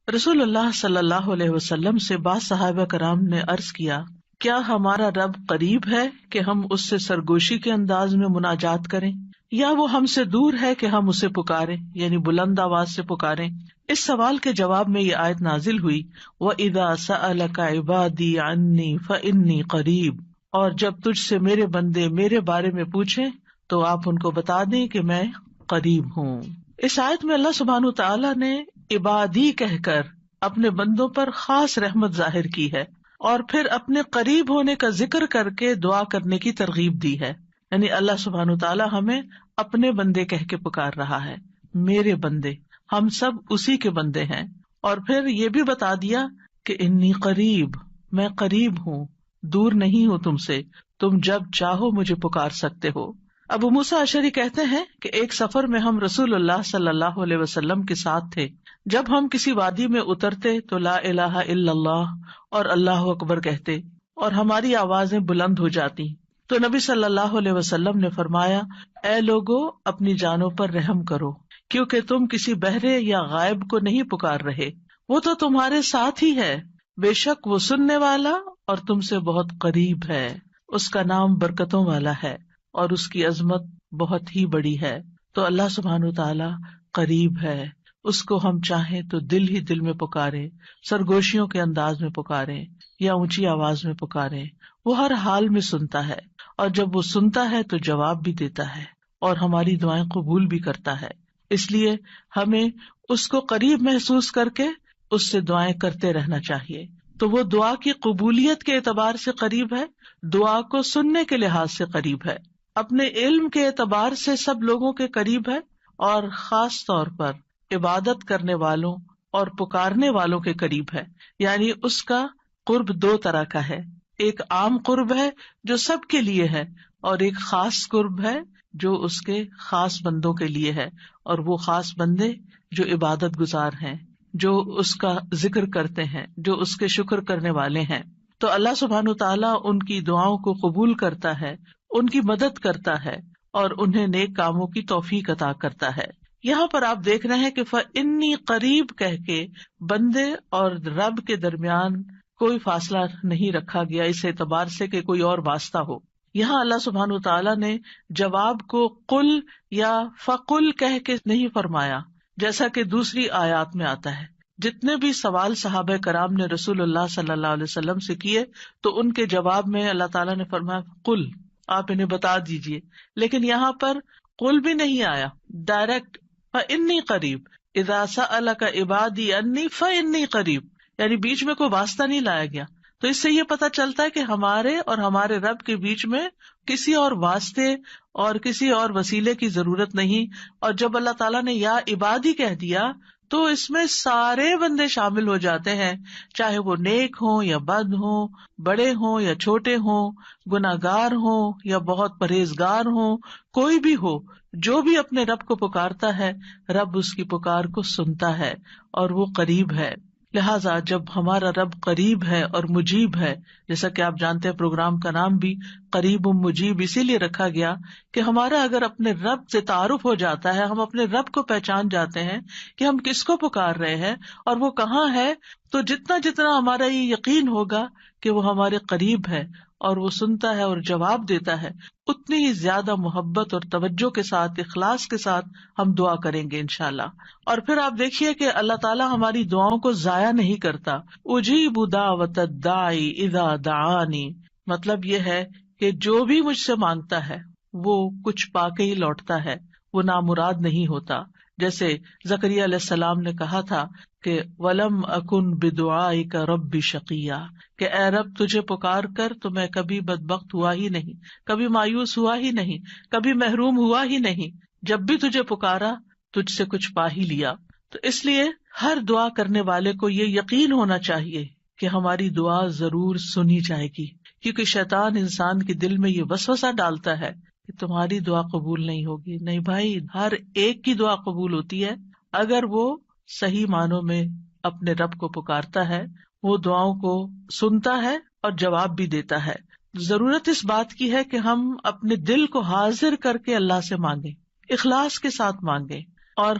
رسول اللہ صلی اللہ علیہ وسلم سے بعض صحابہ کرام نے عرض کیا، کیا ہمارا رب قریب ہے کہ ہم اس سے سرگوشی کے انداز میں مناجات کریں، یا وہ ہم سے دور ہے کہ ہم اسے پکاریں، یعنی بلند آواز سے پکاریں؟ اس سوال کے جواب میں یہ آیت نازل ہوئی، وَإِذَا سَأَلَكَ عِبَادِي عَنِّي فَإِنِّي قَرِيب، اور جب تجھ سے میرے بندے میرے بارے میں پوچھیں تو آپ ان کو بتا دیں کہ میں قریب ہوں۔ اس آیت میں اللہ سبحانہ تعالیٰ نے عبادی کہہ کر اپنے بندوں پر خاص رحمت ظاہر کی ہے، اور پھر اپنے قریب ہونے کا ذکر کر کے دعا کرنے کی ترغیب دی ہے۔ یعنی اللہ سبحانہ تعالیٰ ہمیں اپنے بندے کہہ کے پکار رہا ہے، میرے بندے، ہم سب اسی کے بندے ہیں۔ اور پھر یہ بھی بتا دیا کہ انی قریب، میں قریب ہوں، دور نہیں ہوں تم سے، تم جب چاہو مجھے پکار سکتے ہو۔ ابو موسیٰ اشعری کہتے ہیں کہ ایک سفر میں ہم رسول اللہ صلی اللہ علیہ وسلم کے ساتھ تھے۔ جب ہم کسی وادی میں اترتے تو لا الہ الا اللہ اور اللہ اکبر کہتے اور ہماری آوازیں بلند ہو جاتی، تو نبی صلی اللہ علیہ وسلم نے فرمایا، اے لوگو، اپنی جانوں پر رحم کرو، کیونکہ تم کسی بہرے یا غائب کو نہیں پکار رہے، وہ تو تمہارے ساتھ ہی ہے، بے شک وہ سننے والا اور تم سے بہت قریب ہے، اس کا نام برکتوں والا ہے اور اس کی عظمت بہت ہی بڑی ہے۔ تو اللہ سبحانہ تعالیٰ قریب ہے، اس کو ہم چاہیں تو دل ہی دل میں پکاریں، سرگوشیوں کے انداز میں پکاریں یا اونچی آواز میں پکاریں، وہ ہر حال میں سنتا ہے، اور جب وہ سنتا ہے تو جواب بھی دیتا ہے اور ہماری دعائیں قبول بھی کرتا ہے۔ اس لیے ہمیں اس کو قریب محسوس کر کے اس سے دعائیں کرتے رہنا چاہیے۔ تو وہ دعا کی قبولیت کے اعتبار سے قریب ہے، دعا کو سننے کے لحاظ سے قریب ہے، اپنے علم کے اعتبار سے سب لوگوں کے قریب ہے، اور خاص طور پر عبادت کرنے والوں اور پکارنے والوں کے قریب ہے۔ یعنی اس کا قرب دو طرح کا ہے، ایک عام قرب ہے جو سب کے لیے ہے، اور ایک خاص قرب ہے جو اس کے خاص بندوں کے لیے ہے، اور وہ خاص بندے جو عبادت گزار ہیں، جو اس کا ذکر کرتے ہیں، جو اس کے شکر کرنے والے ہیں۔ تو اللہ سبحانہ تعالیٰ ان کی دعاؤں کو قبول کرتا ہے، ان کی مدد کرتا ہے، اور انہیں نیک کاموں کی توفیق عطا کرتا ہے۔ یہاں پر آپ دیکھ رہے ہیں کہ فَإِنِّي قریب کہہ کے بندے اور رب کے درمیان کوئی فاصلہ نہیں رکھا گیا، اس اعتبار سے کہ کوئی اور واسطہ ہو۔ یہاں اللہ سبحانہ تعالیٰ نے جواب کو قل یا فقل کہہ کے نہیں فرمایا، جیسا کہ دوسری آیات میں آتا ہے۔ جتنے بھی سوال صحابہ کرام نے رسول اللہ صلی اللہ علیہ وسلم سے کیے تو ان کے جواب میں اللہ تعالیٰ نے فرمایا قل، آپ انہیں بتا دیجئے۔ لیکن یہاں پر قل بھی نہیں آیا، ڈائریکٹ فَإِنِّي قریب، اذا سألک عبادی انی فإنی قریب، یعنی بیچ میں کوئی واسطہ نہیں لایا گیا۔ تو اس سے یہ پتہ چلتا ہے کہ ہمارے اور ہمارے رب کے بیچ میں کسی اور واسطے اور کسی اور وسیلے کی ضرورت نہیں۔ اور جب اللہ تعالیٰ نے یا عبادی کہہ دیا تو اس میں سارے بندے شامل ہو جاتے ہیں، چاہے وہ نیک ہوں یا بد ہوں، بڑے ہوں یا چھوٹے ہوں، گناہگار ہوں یا بہت پرہیزگار ہوں، کوئی بھی ہو، جو بھی اپنے رب کو پکارتا ہے، رب اس کی پکار کو سنتا ہے اور وہ قریب ہے۔ لہٰذا جب ہمارا رب قریب ہے اور مجیب ہے، جیسا کہ آپ جانتے ہیں پروگرام کا نام بھی قریب مجیب اسی لیے رکھا گیا کہ ہمارا اگر اپنے رب سے تعارف ہو جاتا ہے، ہم اپنے رب کو پہچان جاتے ہیں کہ ہم کس کو پکار رہے ہیں اور وہ کہاں ہے، تو جتنا جتنا ہمارا یہ یقین ہوگا کہ وہ ہمارے قریب ہے اور وہ سنتا ہے اور جواب دیتا ہے، اتنی ہی زیادہ محبت اور توجہ کے ساتھ، اخلاص کے ساتھ ہم دعا کریں گے انشاءاللہ۔ اور پھر آپ دیکھیے کہ اللہ تعالیٰ ہماری دعاؤں کو ضائع نہیں کرتا۔ اجیب دعوت الداعی اذا دعانی، مطلب یہ ہے کہ جو بھی مجھ سے مانگتا ہے وہ کچھ پا کے ہی لوٹتا ہے، وہ نامراد نہیں ہوتا۔ جیسے زکریا علیہ السلام نے کہا تھا کہ وَلَمْ أَكُنْ بِدُعَائِكَ رَبِّ شَقِيًّا، کہ اے رب تجھے پکار کر تو میں کبھی بدبخت ہوا ہی نہیں، کبھی مایوس ہوا ہی نہیں، کبھی محروم ہوا ہی نہیں، جب بھی تجھے پکارا تجھ سے کچھ پا ہی لیا۔ تو اس لیے ہر دعا کرنے والے کو یہ یقین ہونا چاہیے کہ ہماری دعا ضرور سنی جائے گی، کیونکہ شیطان انسان کے دل میں یہ وسوسہ ڈالتا ہے کہ تمہاری دعا قبول نہیں ہوگی۔ نہیں بھائی، ہر ایک کی دعا قبول ہوتی ہے اگر وہ صحیح معنوں میں اپنے رب کو پکارتا ہے، وہ دعاؤں کو سنتا ہے اور جواب بھی دیتا ہے۔ ضرورت اس بات کی ہے کہ ہم اپنے دل کو حاضر کر کے اللہ سے مانگیں، اخلاص کے ساتھ مانگیں، اور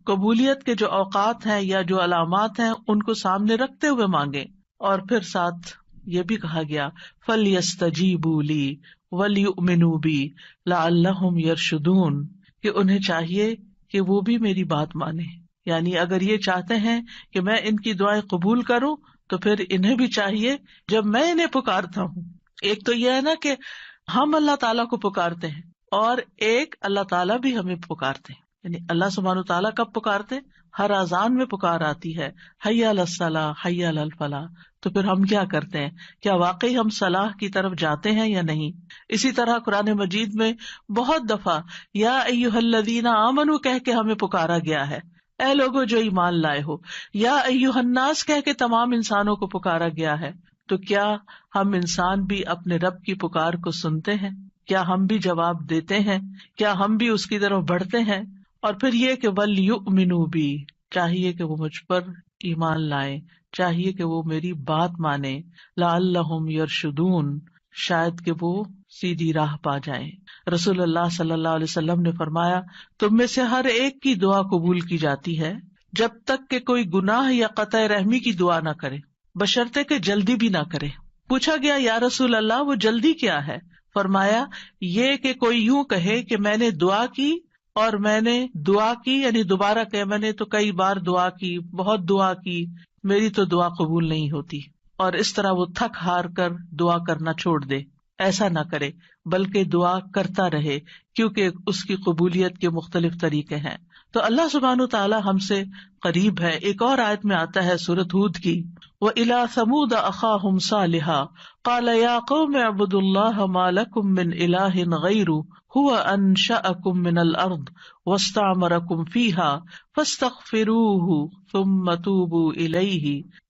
قبولیت کے جو اوقات ہیں یا جو علامات ہیں ان کو سامنے رکھتے ہوئے مانگیں. اور پھر ساتھ یہ بھی کہا گیا فَلْيَسْتَجِيبُوا لِي وَلْيُؤْمِنُوا بِي لَعَلَّهُمْ يَرْشُدُونَ، کہ انہیں چاہیے کہ وہ بھی میری بات مانیں. یعنی اگر یہ چاہتے ہیں کہ میں ان کی دعائیں قبول کروں تو پھر انہیں بھی چاہیے جب میں انہیں پکارتا ہوں. ایک تو یہ ہے نا کہ ہم اللہ تعالیٰ کو پکارتے ہیں، اور ایک اللہ تعالیٰ بھی ہمیں پکارتے ہیں. یعنی اللہ سبحانہ تعالیٰ کب پکارتے ہیں؟ ہر اذان میں پکار آتی ہے، حی علی الصلاح حی علی الفلاح. تو پھر ہم کیا کرتے ہیں؟ کیا واقعی ہم صلاح کی طرف جاتے ہیں یا نہیں؟ اسی طرح قرآن مجید میں بہت دفعہ یا ایھا الذین آمنوا کہہ کے ہمیں پکارا گیا ہے، اے لوگوں جو ایمان لائے ہو. یا ایھا الناس کہہ کے تمام انسانوں کو پکارا گیا ہے. تو کیا ہم انسان بھی اپنے رب کی پکار کو سنتے ہیں؟ کیا ہم بھی جواب دیتے ہیں؟ کیا ہم بھی اس کی طرف بڑھتے ہیں؟ اور پھر یہ کہ وَلْيُؤْمِنُوا بِي، چاہیے کہ وہ مجھ پر ایمان لائیں، چاہیے کہ وہ میری بات مانیں. لَعَلَّهُمْ يَرْشُدُونَ، شاید کہ وہ سیدھی راہ پا جائیں. رسول اللہ صلی اللہ علیہ وسلم نے فرمایا تم میں سے ہر ایک کی دعا قبول کی جاتی ہے جب تک کہ کوئی گناہ یا قطع رحمی کی دعا نہ کرے، بشرطے کہ جلدی بھی نہ کرے. پوچھا گیا یا رسول اللہ وہ جلدی کیا ہے؟ فرمایا یہ کہ کوئی یوں کہے کہ میں نے دعا کی اور میں نے دعا کی، یعنی دوبارہ کہ میں نے تو کئی بار دعا کی، بہت دعا کی، میری تو دعا قبول نہیں ہوتی، اور اس طرح وہ تھک ہار کر دعا کرنا چھوڑ دے. ایسا نہ کرے بلکہ دعا کرتا رہے، کیونکہ اس کی قبولیت کے مختلف طریقے ہیں. تو اللہ سبحانہ تعالیٰ ہم سے قریب ہے. ایک اور آیت میں آتا ہے سورۃ ہود کی، وَإِلَىٰ ثَمُودَ أَخَاهُمْ صَالِحًا قَالَ يَا قَوْمِ اعْبُدُوا اللَّهَ مَا لَكُم مِّنْ إِلَٰهٍ غَيْرُهُ هُوَ أَنشَأَكُم مِّنَ الْأَرْضِ وَاسْتَعْمَرَكُم فِيهَا فَاسْتَغْفِرُوهُ ثُمَّ تُوبُوا إِلَيْهِ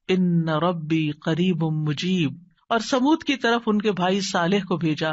إِنَّ رَبِّي قَرِيبٌ مُّجِيبٌ. اور سمود کی طرف ان کے بھائی صالح کو بھیجا،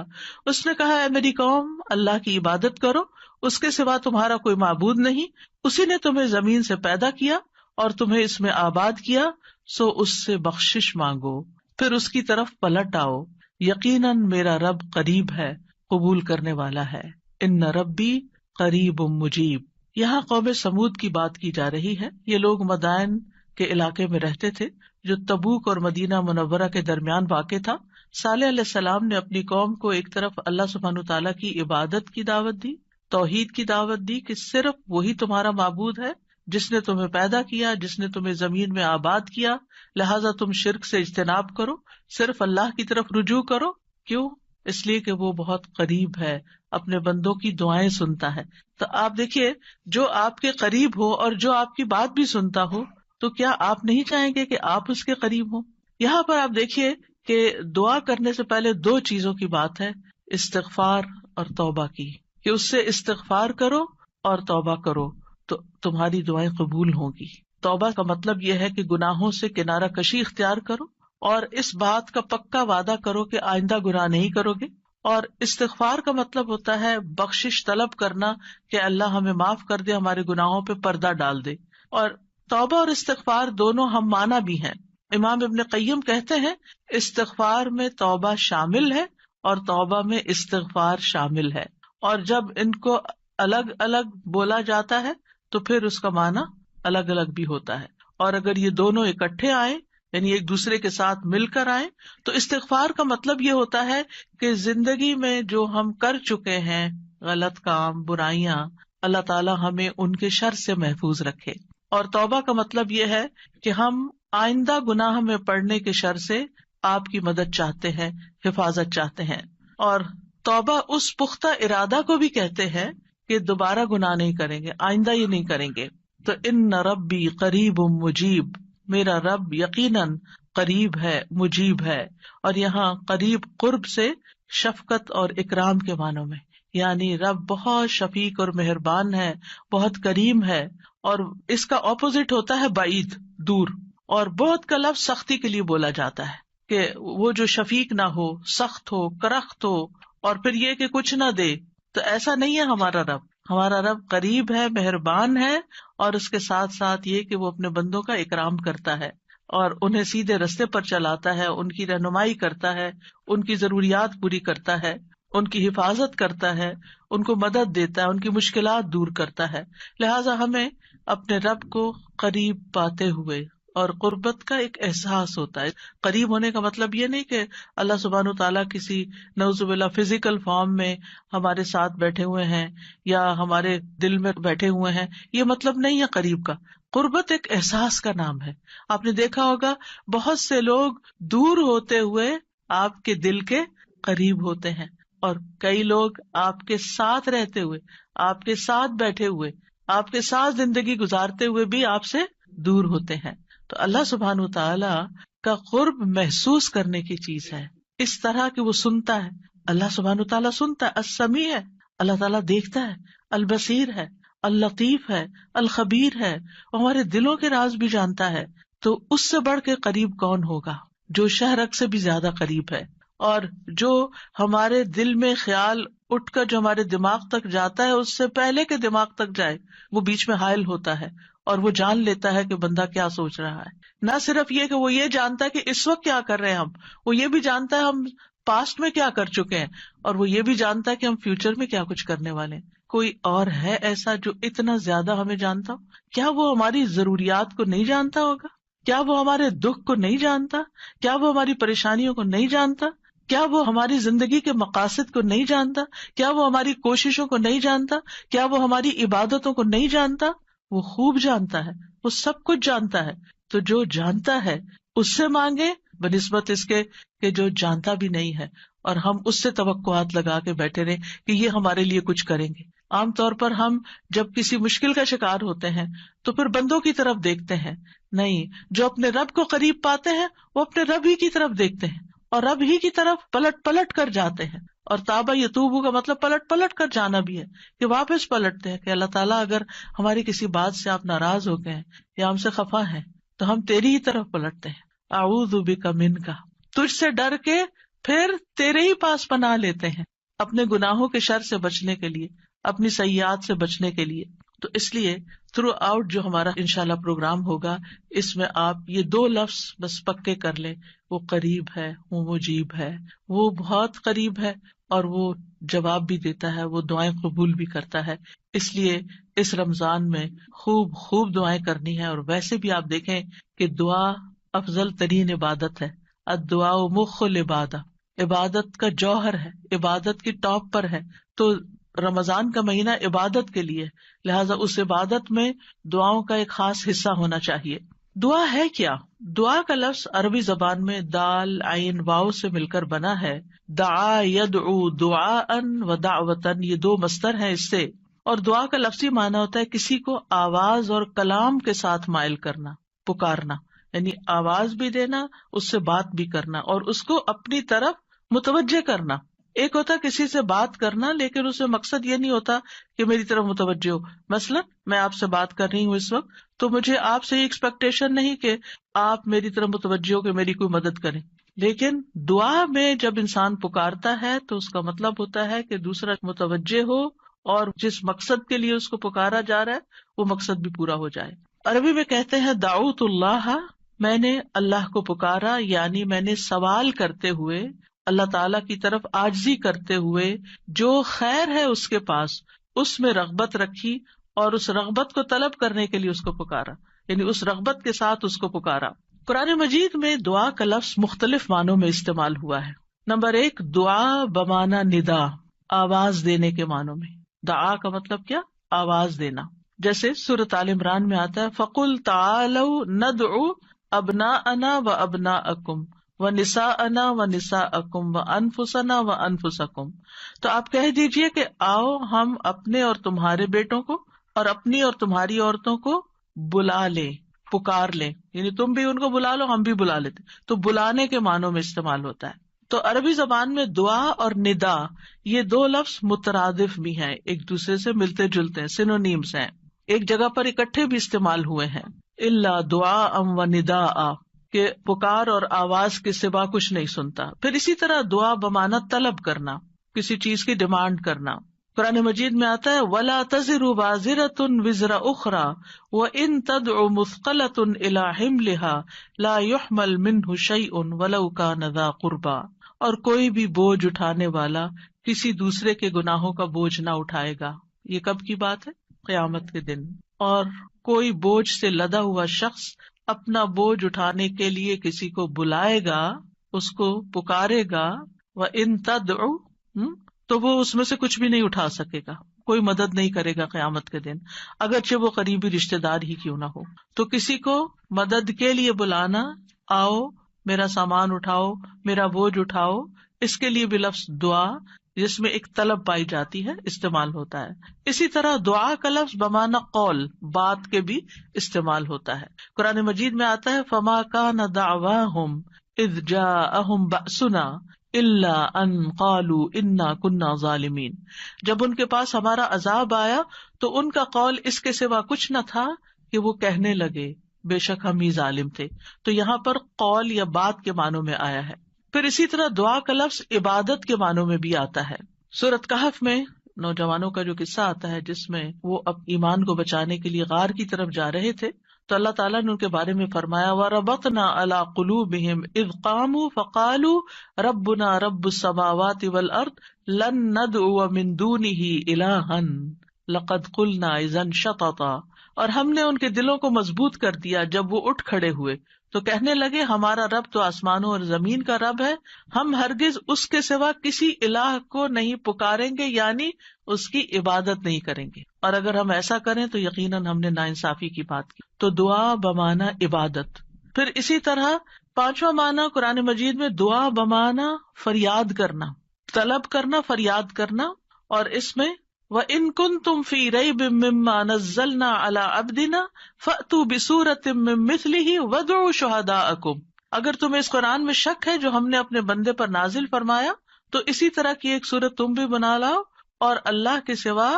اس نے کہا اے میری قوم اللہ کی عبادت کرو، اس کے سوا تمہارا کوئی معبود نہیں، اسی نے تمہیں زمین سے پیدا کیا اور تمہیں اس میں آباد کیا، سو اس سے بخشش مانگو، پھر اس کی طرف پلٹ آؤ، یقیناً میرا رب قریب ہے، قبول کرنے والا ہے. ان ربی قریب مجیب. یہاں قوم سمود کی بات کی جا رہی ہے. یہ لوگ مدائن کے علاقے میں رہتے تھے جو تبوک اور مدینہ منورہ کے درمیان واقع تھا. صالح علیہ السلام نے اپنی قوم کو ایک طرف اللہ سبحانہ تعالیٰ کی عبادت کی دعوت دی، توحید کی دعوت دی کہ صرف وہی تمہارا معبود ہے جس نے تمہیں پیدا کیا، جس نے تمہیں زمین میں آباد کیا، لہٰذا تم شرک سے اجتناب کرو، صرف اللہ کی طرف رجوع کرو. کیوں؟ اس لیے کہ وہ بہت قریب ہے، اپنے بندوں کی دعائیں سنتا ہے. تو آپ دیکھیے جو آپ کے قریب ہو اور جو آپ کی بات بھی سنتا ہو، تو کیا آپ نہیں چاہیں گے کہ آپ اس کے قریب ہوں؟ یہاں پر آپ دیکھیے کہ دعا کرنے سے پہلے دو چیزوں کی بات ہے، استغفار اور توبہ کی، کہ اس سے استغفار کرو اور توبہ کرو تو تمہاری دعائیں قبول ہوں گی. توبہ کا مطلب یہ ہے کہ گناہوں سے کنارہ کشی اختیار کرو اور اس بات کا پکا وعدہ کرو کہ آئندہ گناہ نہیں کرو گے. اور استغفار کا مطلب ہوتا ہے بخشش طلب کرنا کہ اللہ ہمیں معاف کر دے، ہمارے گناہوں پہ پردہ ڈال دے. اور توبہ اور استغفار دونوں ہم معنی بھی ہیں. امام ابن قیم کہتے ہیں استغفار میں توبہ شامل ہے اور توبہ میں استغفار شامل ہے، اور جب ان کو الگ الگ بولا جاتا ہے تو پھر اس کا معنی الگ الگ بھی ہوتا ہے. اور اگر یہ دونوں اکٹھے آئیں، یعنی ایک دوسرے کے ساتھ مل کر آئیں، تو استغفار کا مطلب یہ ہوتا ہے کہ زندگی میں جو ہم کر چکے ہیں غلط کام، برائیاں، اللہ تعالیٰ ہمیں ان کے شر سے محفوظ رکھے. اور توبہ کا مطلب یہ ہے کہ ہم آئندہ گناہ میں پڑنے کے شر سے آپ کی مدد چاہتے ہیں، حفاظت چاہتے ہیں. اور توبہ اس پختہ ارادہ کو بھی کہتے ہیں کہ دوبارہ گناہ نہیں کریں گے، آئندہ یہ نہیں کریں گے. تو ان ربی قریب مجیب، میرا رب یقیناً قریب ہے، مجیب ہے. اور یہاں قریب قرب سے شفقت اور اکرام کے معنوں میں، یعنی رب بہت شفیق اور مہربان ہے، بہت کریم ہے. اور اس کا اپوزٹ ہوتا ہے بعید، دور. اور بہت کا لفظ سختی کے لیے بولا جاتا ہے کہ وہ جو شفیق نہ ہو، سخت ہو، کرخت ہو، اور پھر یہ کہ کچھ نہ دے. تو ایسا نہیں ہے ہمارا رب. ہمارا رب قریب ہے، مہربان ہے، اور اس کے ساتھ ساتھ یہ کہ وہ اپنے بندوں کا اکرام کرتا ہے اور انہیں سیدھے رستے پر چلاتا ہے، ان کی رہنمائی کرتا ہے، ان کی ضروریات پوری کرتا ہے، ان کی حفاظت کرتا ہے، ان کو مدد دیتا ہے، ان کی مشکلات دور کرتا ہے. لہٰذا ہمیں اپنے رب کو قریب پاتے ہوئے، اور قربت کا ایک احساس ہوتا ہے. قریب ہونے کا مطلب یہ نہیں کہ اللہ سبحانہ تعالیٰ کسی نعوذ باللہ فزیکل فارم میں ہمارے ساتھ بیٹھے ہوئے ہیں یا ہمارے دل میں بیٹھے ہوئے ہیں، یہ مطلب نہیں ہے قریب کا. قربت ایک احساس کا نام ہے. آپ نے دیکھا ہوگا بہت سے لوگ دور ہوتے ہوئے آپ کے دل کے قریب ہوتے ہیں، اور کئی لوگ آپ کے ساتھ رہتے ہوئے، آپ کے ساتھ بیٹھے ہوئے، آپ کے ساتھ زندگی گزارتے ہوئے بھی آپ سے دور ہوتے ہیں. تو اللہ سبحانہ وتعالی کا قرب محسوس کرنے کی چیز ہے، اس طرح کہ وہ سنتا ہے. اللہ سبحانہ وتعالی سنتا ہے، السمیع ہے، اللہ تعالیٰ دیکھتا ہے، البصیر ہے، اللطیف ہے، الخبیر ہے، اور ہمارے دلوں کے راز بھی جانتا ہے. تو اس سے بڑھ کے قریب کون ہوگا، جو شہرک سے بھی زیادہ قریب ہے، اور جو ہمارے دل میں خیال اٹھ کر جو ہمارے دماغ تک جاتا ہے اس سے پہلے کہ دماغ تک جائے وہ بیچ میں حائل ہوتا ہے، اور وہ جان لیتا ہے کہ بندہ کیا سوچ رہا ہے. نہ صرف یہ کہ وہ یہ جانتا ہے کہ اس وقت کیا کر رہے ہیں ہم، وہ یہ بھی جانتا ہے ہم پاسٹ میں کیا کر چکے ہیں، اور وہ یہ بھی جانتا ہے کہ ہم فیوچر میں کیا کچھ کرنے والے ہیں. کوئی اور ہے ایسا جو اتنا زیادہ ہمیں جانتا ہو؟ کیا وہ ہماری ضروریات کو نہیں جانتا ہوگا؟ کیا وہ ہمارے دکھ کو نہیں جانتا؟ کیا وہ ہماری پریشانیوں کو نہیں جانتا؟ کیا وہ ہماری زندگی کے مقاصد کو نہیں جانتا؟ کیا وہ ہماری کوششوں کو نہیں جانتا؟ کیا وہ ہماری عبادتوں کو نہیں جانتا؟ وہ خوب جانتا ہے، وہ سب کچھ جانتا ہے. تو جو جانتا ہے اس سے مانگے بنسبت اس کے کہ جو جانتا بھی نہیں ہے، اور ہم اس سے توقعات لگا کے بیٹھے رہے کہ یہ ہمارے لیے کچھ کریں گے. عام طور پر ہم جب کسی مشکل کا شکار ہوتے ہیں تو پھر بندوں کی طرف دیکھتے ہیں، نہیں، جو اپنے رب کو قریب پاتے ہیں وہ اپنے رب ہی کی طرف دیکھتے ہیں اور رب ہی کی طرف پلٹ پلٹ کر جاتے ہیں. اور تابا یتوبو کا مطلب پلٹ پلٹ کر جانا بھی ہے، کہ واپس پلٹتے ہیں کہ اللہ تعالیٰ اگر ہماری کسی بات سے آپ ناراض ہو گئے ہیں یا ہم سے خفا ہیں تو ہم تیری ہی طرف پلٹتے ہیں. اعوذ بک منک، تجھ سے ڈر کے پھر تیرے ہی پاس پناہ لیتے ہیں، اپنے گناہوں کے شر سے بچنے کے لیے، اپنی سیئات سے بچنے کے لیے. تو اس لیے تھرو آؤٹ جو ہمارا انشاءاللہ پروگرام ہوگا اس میں آپ یہ 2 لفظ بس پکے کر لیں، وہ قریب ہے، وہ مجیب ہے، وہ بہت قریب ہے، اور وہ جواب بھی دیتا ہے، وہ دعائیں قبول بھی کرتا ہے. اس لیے اس رمضان میں خوب خوب دعائیں کرنی ہے. اور ویسے بھی آپ دیکھیں کہ دعا افضل ترین عبادت ہے. الدعاء مخ العبادہ، عبادت کا جوہر ہے، عبادت کی ٹاپ پر ہے. تو رمضان کا مہینہ عبادت کے لیے، لہٰذا اس عبادت میں دعاؤں کا ایک خاص حصہ ہونا چاہیے. دعا ہے کیا؟ دعا کا لفظ عربی زبان میں دال عین واو سے مل کر بنا ہے. دعا یدعو دعاء و دعوتن، یہ 2 مصدر ہیں اس سے. اور دعا کا لفظی معنی ہوتا ہے کسی کو آواز اور کلام کے ساتھ مائل کرنا، پکارنا، یعنی آواز بھی دینا، اس سے بات بھی کرنا، اور اس کو اپنی طرف متوجہ کرنا. ایک ہوتا کسی سے بات کرنا لیکن اس میں مقصد یہ نہیں ہوتا کہ میری طرف متوجہ ہو. مثلا میں آپ سے بات کر رہی ہوں اس وقت، تو مجھے آپ سے یہ ایکسپیکٹیشن نہیں کہ آپ میری طرف متوجہ ہو کہ میری کوئی مدد کریں. لیکن دعا میں جب انسان پکارتا ہے تو اس کا مطلب ہوتا ہے کہ دوسرا متوجہ ہو اور جس مقصد کے لیے اس کو پکارا جا رہا ہے وہ مقصد بھی پورا ہو جائے. عربی میں کہتے ہیں دعوت اللہ، میں نے اللہ کو پکارا، یعنی میں نے سوال کرتے ہوئے، اللہ تعالیٰ کی طرف عاجزی کرتے ہوئے، جو خیر ہے اس کے پاس اس میں رغبت رکھی اور اس رغبت کو طلب کرنے کے لیے اس کو پکارا، یعنی اس رغبت کے ساتھ اس کو پکارا. قرآن مجید میں دعا کا لفظ مختلف معنوں میں استعمال ہوا ہے. نمبر 1، دعا بمانا ندا، آواز دینے کے معنوں میں. دعا کا مطلب کیا؟ آواز دینا. جیسے سورۃ آل عمران میں آتا ہے فَقُلْ تَعَالَوْا نَدْعُ أَبْنَاءَنَا وَأَبْنَاءَكُمْ وَنِسَاءَنَا وَنِسَاءَكُمْ وَأَنفُسَنَا وَأَنفُسَكُمْ. تو آپ کہہ دیجئے کہ آؤ ہم اپنے اور تمہارے بیٹوں کو اور اپنی اور تمہاری عورتوں کو بلا لیں، پکار لیں، یعنی تم بھی ان کو بلا لو، ہم بھی بلا لیتے. تو بلانے کے معنوں میں استعمال ہوتا ہے. تو عربی زبان میں دعا اور ندا یہ 2 لفظ مترادف بھی ہیں، ایک دوسرے سے ملتے جلتے ہیں، سینونیمز ہیں، ایک جگہ پر اکٹھے بھی استعمال ہوئے ہیں. الا دعاء و نداء، کہ پکار اور آواز کے سوا کچھ نہیں سنتا. پھر اسی طرح دعا بمانا طلب کرنا، کسی چیز کی ڈیمانڈ کرنا. قرآن مجید میں آتا ہے وَلَا تَزِرُ وَازِرَةٌ وِزْرَ أُخْرَى وَإِن تَدْعُ مُثْقَلَةٌ إِلَىٰ حِمْلِهَا لَا يُحْمَلْ مِنْهُ شَيْءٌ وَلَوْ كَانَ ذَا قُرْبَىٰ. اور کوئی بھی بوجھ اٹھانے والا کسی دوسرے کے گناہوں کا بوجھ نہ اٹھائے گا. یہ کب کی بات ہے؟ قیامت کے دن. اور کوئی بوجھ سے لدا ہوا شخص اپنا بوجھ اٹھانے کے لیے کسی کو بلائے گا، اس کو پکارے گا، وَإِن تَدْعُ، تو وہ اس میں سے کچھ بھی نہیں اٹھا سکے گا، کوئی مدد نہیں کرے گا قیامت کے دن، اگرچہ وہ قریبی رشتے دار ہی کیوں نہ ہو۔ تو کسی کو مدد کے لیے بلانا، آؤ میرا سامان اٹھاؤ، میرا بوجھ اٹھاؤ، اس کے لیے بھی لفظ دعا جس میں ایک طلب پائی جاتی ہے استعمال ہوتا ہے۔ اسی طرح دعا کا لفظ بمعنی قول، بات کے بھی استعمال ہوتا ہے۔ قرآن مجید میں آتا ہے فما کان دعواہم اذ جاءہم بأسنا الا ان قالوا انا كنا ظالمین، جب ان کے پاس ہمارا عذاب آیا تو ان کا قول اس کے سوا کچھ نہ تھا کہ وہ کہنے لگے بے شک ہم ہی ظالم تھے۔ تو یہاں پر قول یا بات کے معنوں میں آیا ہے۔ پھر اسی طرح دعا کا لفظ عبادت کے معنوں میں بھی آتا ہے۔ سورۃ کہف میں نوجوانوں کا جو قصہ آتا ہے جس میں وہ اب ایمان کو بچانے کے لیے غار کی طرف جا رہے تھے، تو اللہ تعالیٰ نے ان کے بارے میں فرمایا وَرَبَطْنَا عَلَىٰ قُلُوبِهِمْ إِذْ قَامُوا فَقَالُوا رَبُّنَا رَبُّ السَّمَاوَاتِ وَالْأَرْضِ لَن نَّدْعُوَ مِن دُونِهِ إِلَٰهًا لَقَدْ قُلْنَا إِذًا شَطَطًا، اور ہم نے ان کے دلوں کو مضبوط کر دیا جب وہ اٹھ کھڑے ہوئے تو کہنے لگے ہمارا رب تو آسمانوں اور زمین کا رب ہے، ہم ہرگز اس کے سوا کسی الہ کو نہیں پکاریں گے، یعنی اس کی عبادت نہیں کریں گے، اور اگر ہم ایسا کریں تو یقیناً ہم نے ناانصافی کی بات کی۔ تو دعا بمعنی عبادت۔ پھر اسی طرح پانچواں معنی قرآن مجید میں دعا بمعنی فریاد کرنا، طلب کرنا، فریاد کرنا، اور اس میں وَإِن كُنتُمْ فِي رَيْبٍ مِّمَّا نَزَّلْنَا عَلَىٰ عَبْدِنَا فَأْتُوا بِسُورَةٍ مِّن مِّثْلِهِ وَادْعُوا شُهَدَاءَكُمْ، اگر تمہیں اس قرآن میں شک ہے جو ہم نے اپنے بندے پر نازل فرمایا تو اسی طرح کی ایک سورت تم بھی بنا لاؤ اور اللہ کے سوا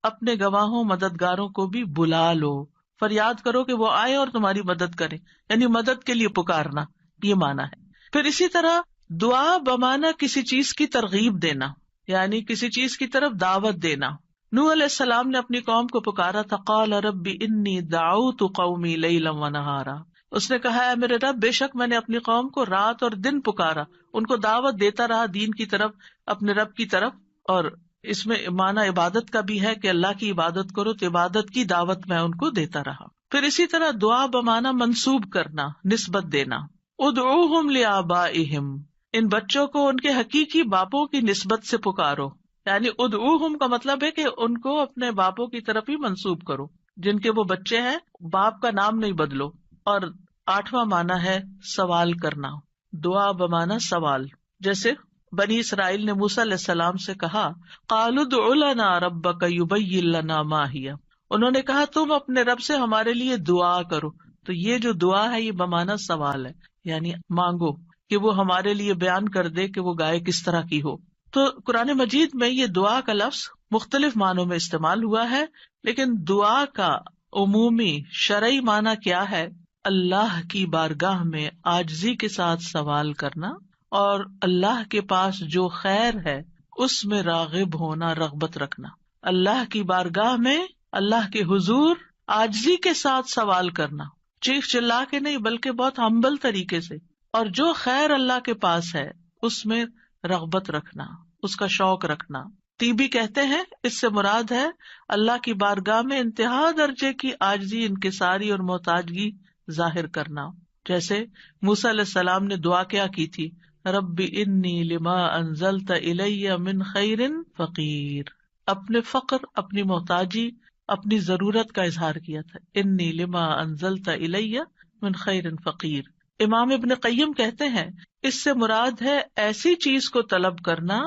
اپنے گواہوں مددگاروں کو بھی بلا لو، فریاد کرو کہ وہ آئے اور تمہاری مدد کریں، یعنی مدد کے لیے پکارنا، یہ معنی ہے۔ پھر اسی طرح دعا بمعنی کسی چیز کی ترغیب دینا، یعنی کسی چیز کی طرف دعوت دینا۔ نوح علیہ السلام نے اپنی قوم کو پکارا تھا، قال رب انی دعوت قومی لیلا ونہارا، اس نے کہا ہے میرے رب بے شک میں نے اپنی قوم کو رات اور دن پکارا، ان کو دعوت دیتا رہا دین کی طرف، اپنے رب کی طرف۔ اور اس میں معنی عبادت کا بھی ہے کہ اللہ کی عبادت کرو، تو عبادت کی دعوت میں ان کو دیتا رہا۔ پھر اسی طرح دعا بمعنی منسوب کرنا، نسبت دینا، ادعوہم لآبائہم، ان بچوں کو ان کے حقیقی باپوں کی نسبت سے پکارو، یعنی ادعوہم کا مطلب ہے کہ ان کو اپنے باپوں کی طرف ہی منسوب کرو، جن کے وہ بچے ہیں باپ کا نام نہیں بدلو۔ اور آٹھواں معنی ہے سوال کرنا، دعا بمعنی سوال، جیسے بنی اسرائیل نے موسیٰ علیہ السلام سے کہا قالوا ادع لنا ربک یبین لنا ما ہی، انہوں نے کہا تم اپنے رب سے ہمارے لیے دعا کرو، تو یہ جو دعا ہے یہ بمعنی سوال ہے، یعنی مانگو کہ وہ ہمارے لیے بیان کر دے کہ وہ گائے کس طرح کی ہو۔ تو قرآن مجید میں یہ دعا کا لفظ مختلف معنوں میں استعمال ہوا ہے، لیکن دعا کا عمومی شرعی معنی کیا ہے؟ اللہ کی بارگاہ میں عاجزی کے ساتھ سوال کرنا اور اللہ کے پاس جو خیر ہے اس میں راغب ہونا، رغبت رکھنا۔ اللہ کی بارگاہ میں اللہ کے حضور عاجزی کے ساتھ سوال کرنا، چیخ چلا کے نہیں بلکہ بہت ہمبل طریقے سے، اور جو خیر اللہ کے پاس ہے اس میں رغبت رکھنا، اس کا شوق رکھنا۔ طیبی کہتے ہیں اس سے مراد ہے اللہ کی بارگاہ میں انتہا درجے کی عاجزی، انکساری اور محتاجگی ظاہر کرنا۔ جیسے موسیٰ علیہ السلام نے دعا کیا کی تھی، رب انی لما انزلت الی من خیر فقیر، اپنے فقر، اپنی محتاجی، اپنی ضرورت کا اظہار کیا تھا، انی لما انزلت الی من خیر فقیر۔ امام ابن قیم کہتے ہیں اس سے مراد ہے ایسی چیز کو طلب کرنا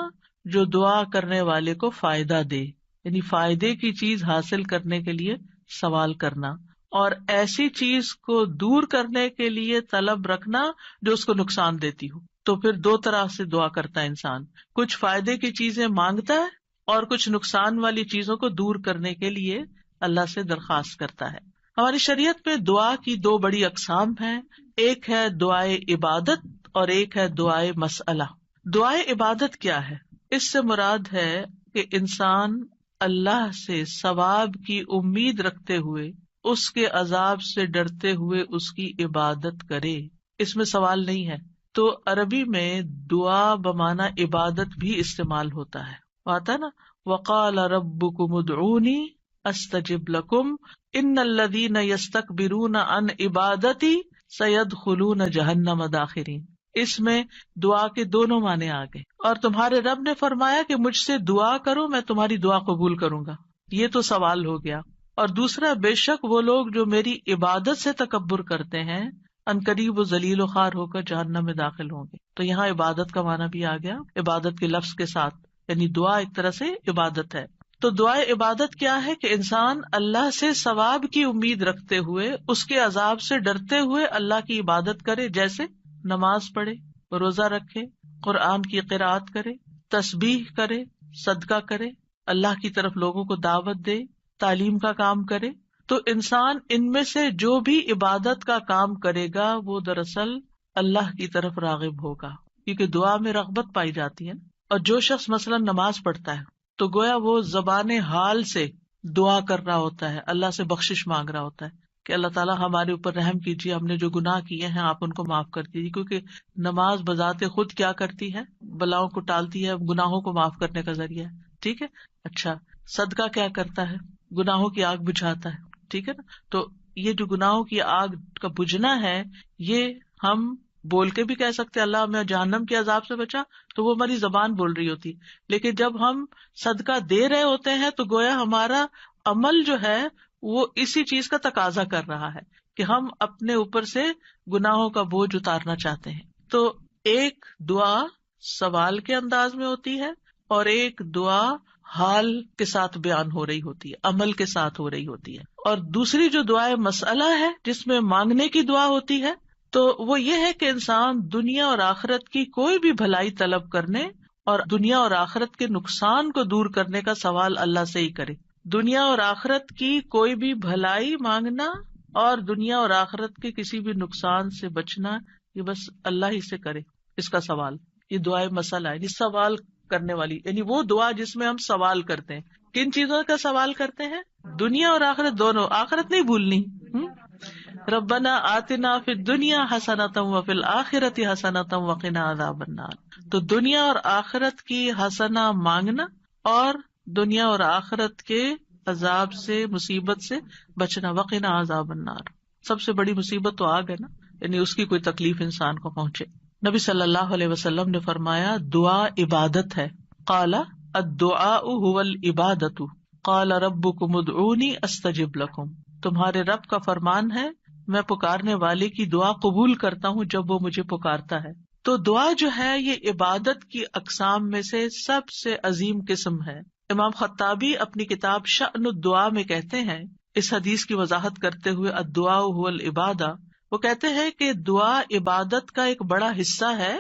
جو دعا کرنے والے کو فائدہ دے، یعنی فائدے کی چیز حاصل کرنے کے لیے سوال کرنا، اور ایسی چیز کو دور کرنے کے لیے طلب رکھنا جو اس کو نقصان دیتی ہو۔ تو پھر دو طرح سے دعا کرتا ہے انسان، کچھ فائدے کی چیزیں مانگتا ہے اور کچھ نقصان والی چیزوں کو دور کرنے کے لیے اللہ سے درخواست کرتا ہے۔ ہماری شریعت میں دعا کی دو بڑی اقسام ہیں، ایک ہے دعائے عبادت اور ایک ہے دعائے مسئلہ۔ دعائے عبادت کیا ہے؟ اس سے مراد ہے کہ انسان اللہ سے ثواب کی امید رکھتے ہوئے، اس کے عذاب سے ڈرتے ہوئے اس کی عبادت کرے، اس میں سوال نہیں ہے۔ تو عربی میں دعا بمعنی عبادت بھی استعمال ہوتا ہے، آتا نا وقال ربکم ادعونی استجب لکم ان الذین یستکبرون عن عبادتی سیدخلون جہنم داخرین. اس میں دعا کے دونوں معنی آ گئے. اور تمہارے رب نے فرمایا کہ مجھ سے دعا کرو میں تمہاری دعا قبول کروں گا. یہ تو سوال ہو گیا. اور دوسرا، بے شک وہ لوگ جو میری عبادت سے تکبر کرتے ہیں عنقریب و ذلیل و خوار ہو کر جہنم میں داخل ہوں گے. تو یہاں عبادت کا معنی بھی آ گیا عبادت کے لفظ کے ساتھ، یعنی دعا ایک طرح سے عبادت ہے. تو دعائے عبادت کیا ہے کہ انسان اللہ سے ثواب کی امید رکھتے ہوئے، اس کے عذاب سے ڈرتے ہوئے اللہ کی عبادت کرے، جیسے نماز پڑھے، روزہ رکھے، قرآن کی قرأت کرے، تسبیح کرے، صدقہ کرے، اللہ کی طرف لوگوں کو دعوت دے، تعلیم کا کام کرے. تو انسان ان میں سے جو بھی عبادت کا کام کرے گا وہ دراصل اللہ کی طرف راغب ہوگا، کیونکہ دعا میں رغبت پائی جاتی ہے. اور جو شخص مثلا نماز پڑھتا ہے تو گویا وہ زبان حال سے دعا کر رہا ہوتا ہے، اللہ سے بخشش مانگ رہا ہوتا ہے کہ اللہ تعالیٰ ہمارے اوپر رحم کیجیے، ہم نے جو گناہ کیے ہیں آپ ان کو معاف کر دیجیے. کیونکہ نماز بذات خود کیا کرتی ہے؟ بلاؤں کو ٹالتی ہے، گناہوں کو معاف کرنے کا ذریعہ ہے. ٹھیک ہے. اچھا، صدقہ کیا کرتا ہے؟ گناہوں کی آگ بجھاتا ہے. ٹھیک ہے نا. تو یہ جو گناہوں کی آگ کا بجھنا ہے، یہ ہم بول کے بھی کہہ سکتے اللہ ہمیں جہنم کے عذاب سے بچا، تو وہ ہماری زبان بول رہی ہوتی. لیکن جب ہم صدقہ دے رہے ہوتے ہیں تو گویا ہمارا عمل جو ہے وہ اسی چیز کا تقاضا کر رہا ہے کہ ہم اپنے اوپر سے گناہوں کا بوجھ اتارنا چاہتے ہیں. تو ایک دعا سوال کے انداز میں ہوتی ہے اور ایک دعا حال کے ساتھ بیان ہو رہی ہوتی ہے، عمل کے ساتھ ہو رہی ہوتی ہے. اور دوسری جو دعائے مسئلہ ہے جس میں مانگنے کی دعا ہوتی ہے، تو وہ یہ ہے کہ انسان دنیا اور آخرت کی کوئی بھی بھلائی طلب کرنے اور دنیا اور آخرت کے نقصان کو دور کرنے کا سوال اللہ سے ہی کرے. دنیا اور آخرت کی کوئی بھی بھلائی مانگنا اور دنیا اور آخرت کے کسی بھی نقصان سے بچنا، یہ بس اللہ ہی سے کرے اس کا سوال. یہ دعائے مسئلہ ہے، یہ سوال کرنے والی، یعنی وہ دعا جس میں ہم سوال کرتے ہیں. کن چیزوں کا سوال کرتے ہیں؟ دنیا اور آخرت دونوں. آخرت نہیں بھولنی. ربنا آتنا فی الدنیا حسنۃ وفی الآخرۃ حسنۃ وقنا عذاب النار. تو دنیا اور آخرت کی حسنہ مانگنا اور دنیا اور آخرت کے عذاب سے، مصیبت سے بچنا. وقنا عذاب النار، سب سے بڑی مصیبت تو آگ ہے نا، یعنی اس کی کوئی تکلیف انسان کو پہنچے. نبی صلی اللہ علیہ وسلم نے فرمایا دعا عبادت ہے. قال الدعاء هو العبادۃ قال ربکم ادعونی استجب لکم. تمہارے رب کا فرمان ہے میں پکارنے والے کی دعا قبول کرتا ہوں جب وہ مجھے پکارتا ہے. تو دعا جو ہے یہ عبادت کی اقسام میں سے سب سے عظیم قسم ہے. امام خطابی اپنی کتاب شأن الدعاء میں کہتے ہیں، اس حدیث کی وضاحت کرتے ہوئے الدعاء هو العبادہ، وہ کہتے ہیں کہ دعا عبادت کا ایک بڑا حصہ ہے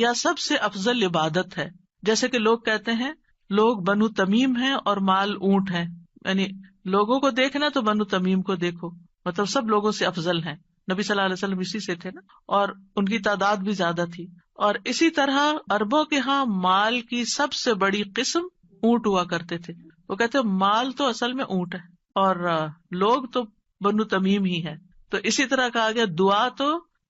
یا سب سے افضل عبادت ہے. جیسے کہ لوگ کہتے ہیں لوگ بنو تمیم ہیں اور مال اونٹ ہیں، یعنی لوگوں کو دیکھنا تو بنو تمیم کو دیکھو، مطلب سب لوگوں سے افضل ہیں. نبی صلی اللہ علیہ وسلم اسی سے تھے نا، اور ان کی تعداد بھی زیادہ تھی. اور اسی طرح عربوں کے ہاں مال کی سب سے بڑی قسم اونٹ ہوا کرتے تھے. وہ کہتے ہیں مال تو اصل میں اونٹ ہے اور لوگ تو بنو تمیم ہی ہے. تو اسی طرح کہا گیا دعا تو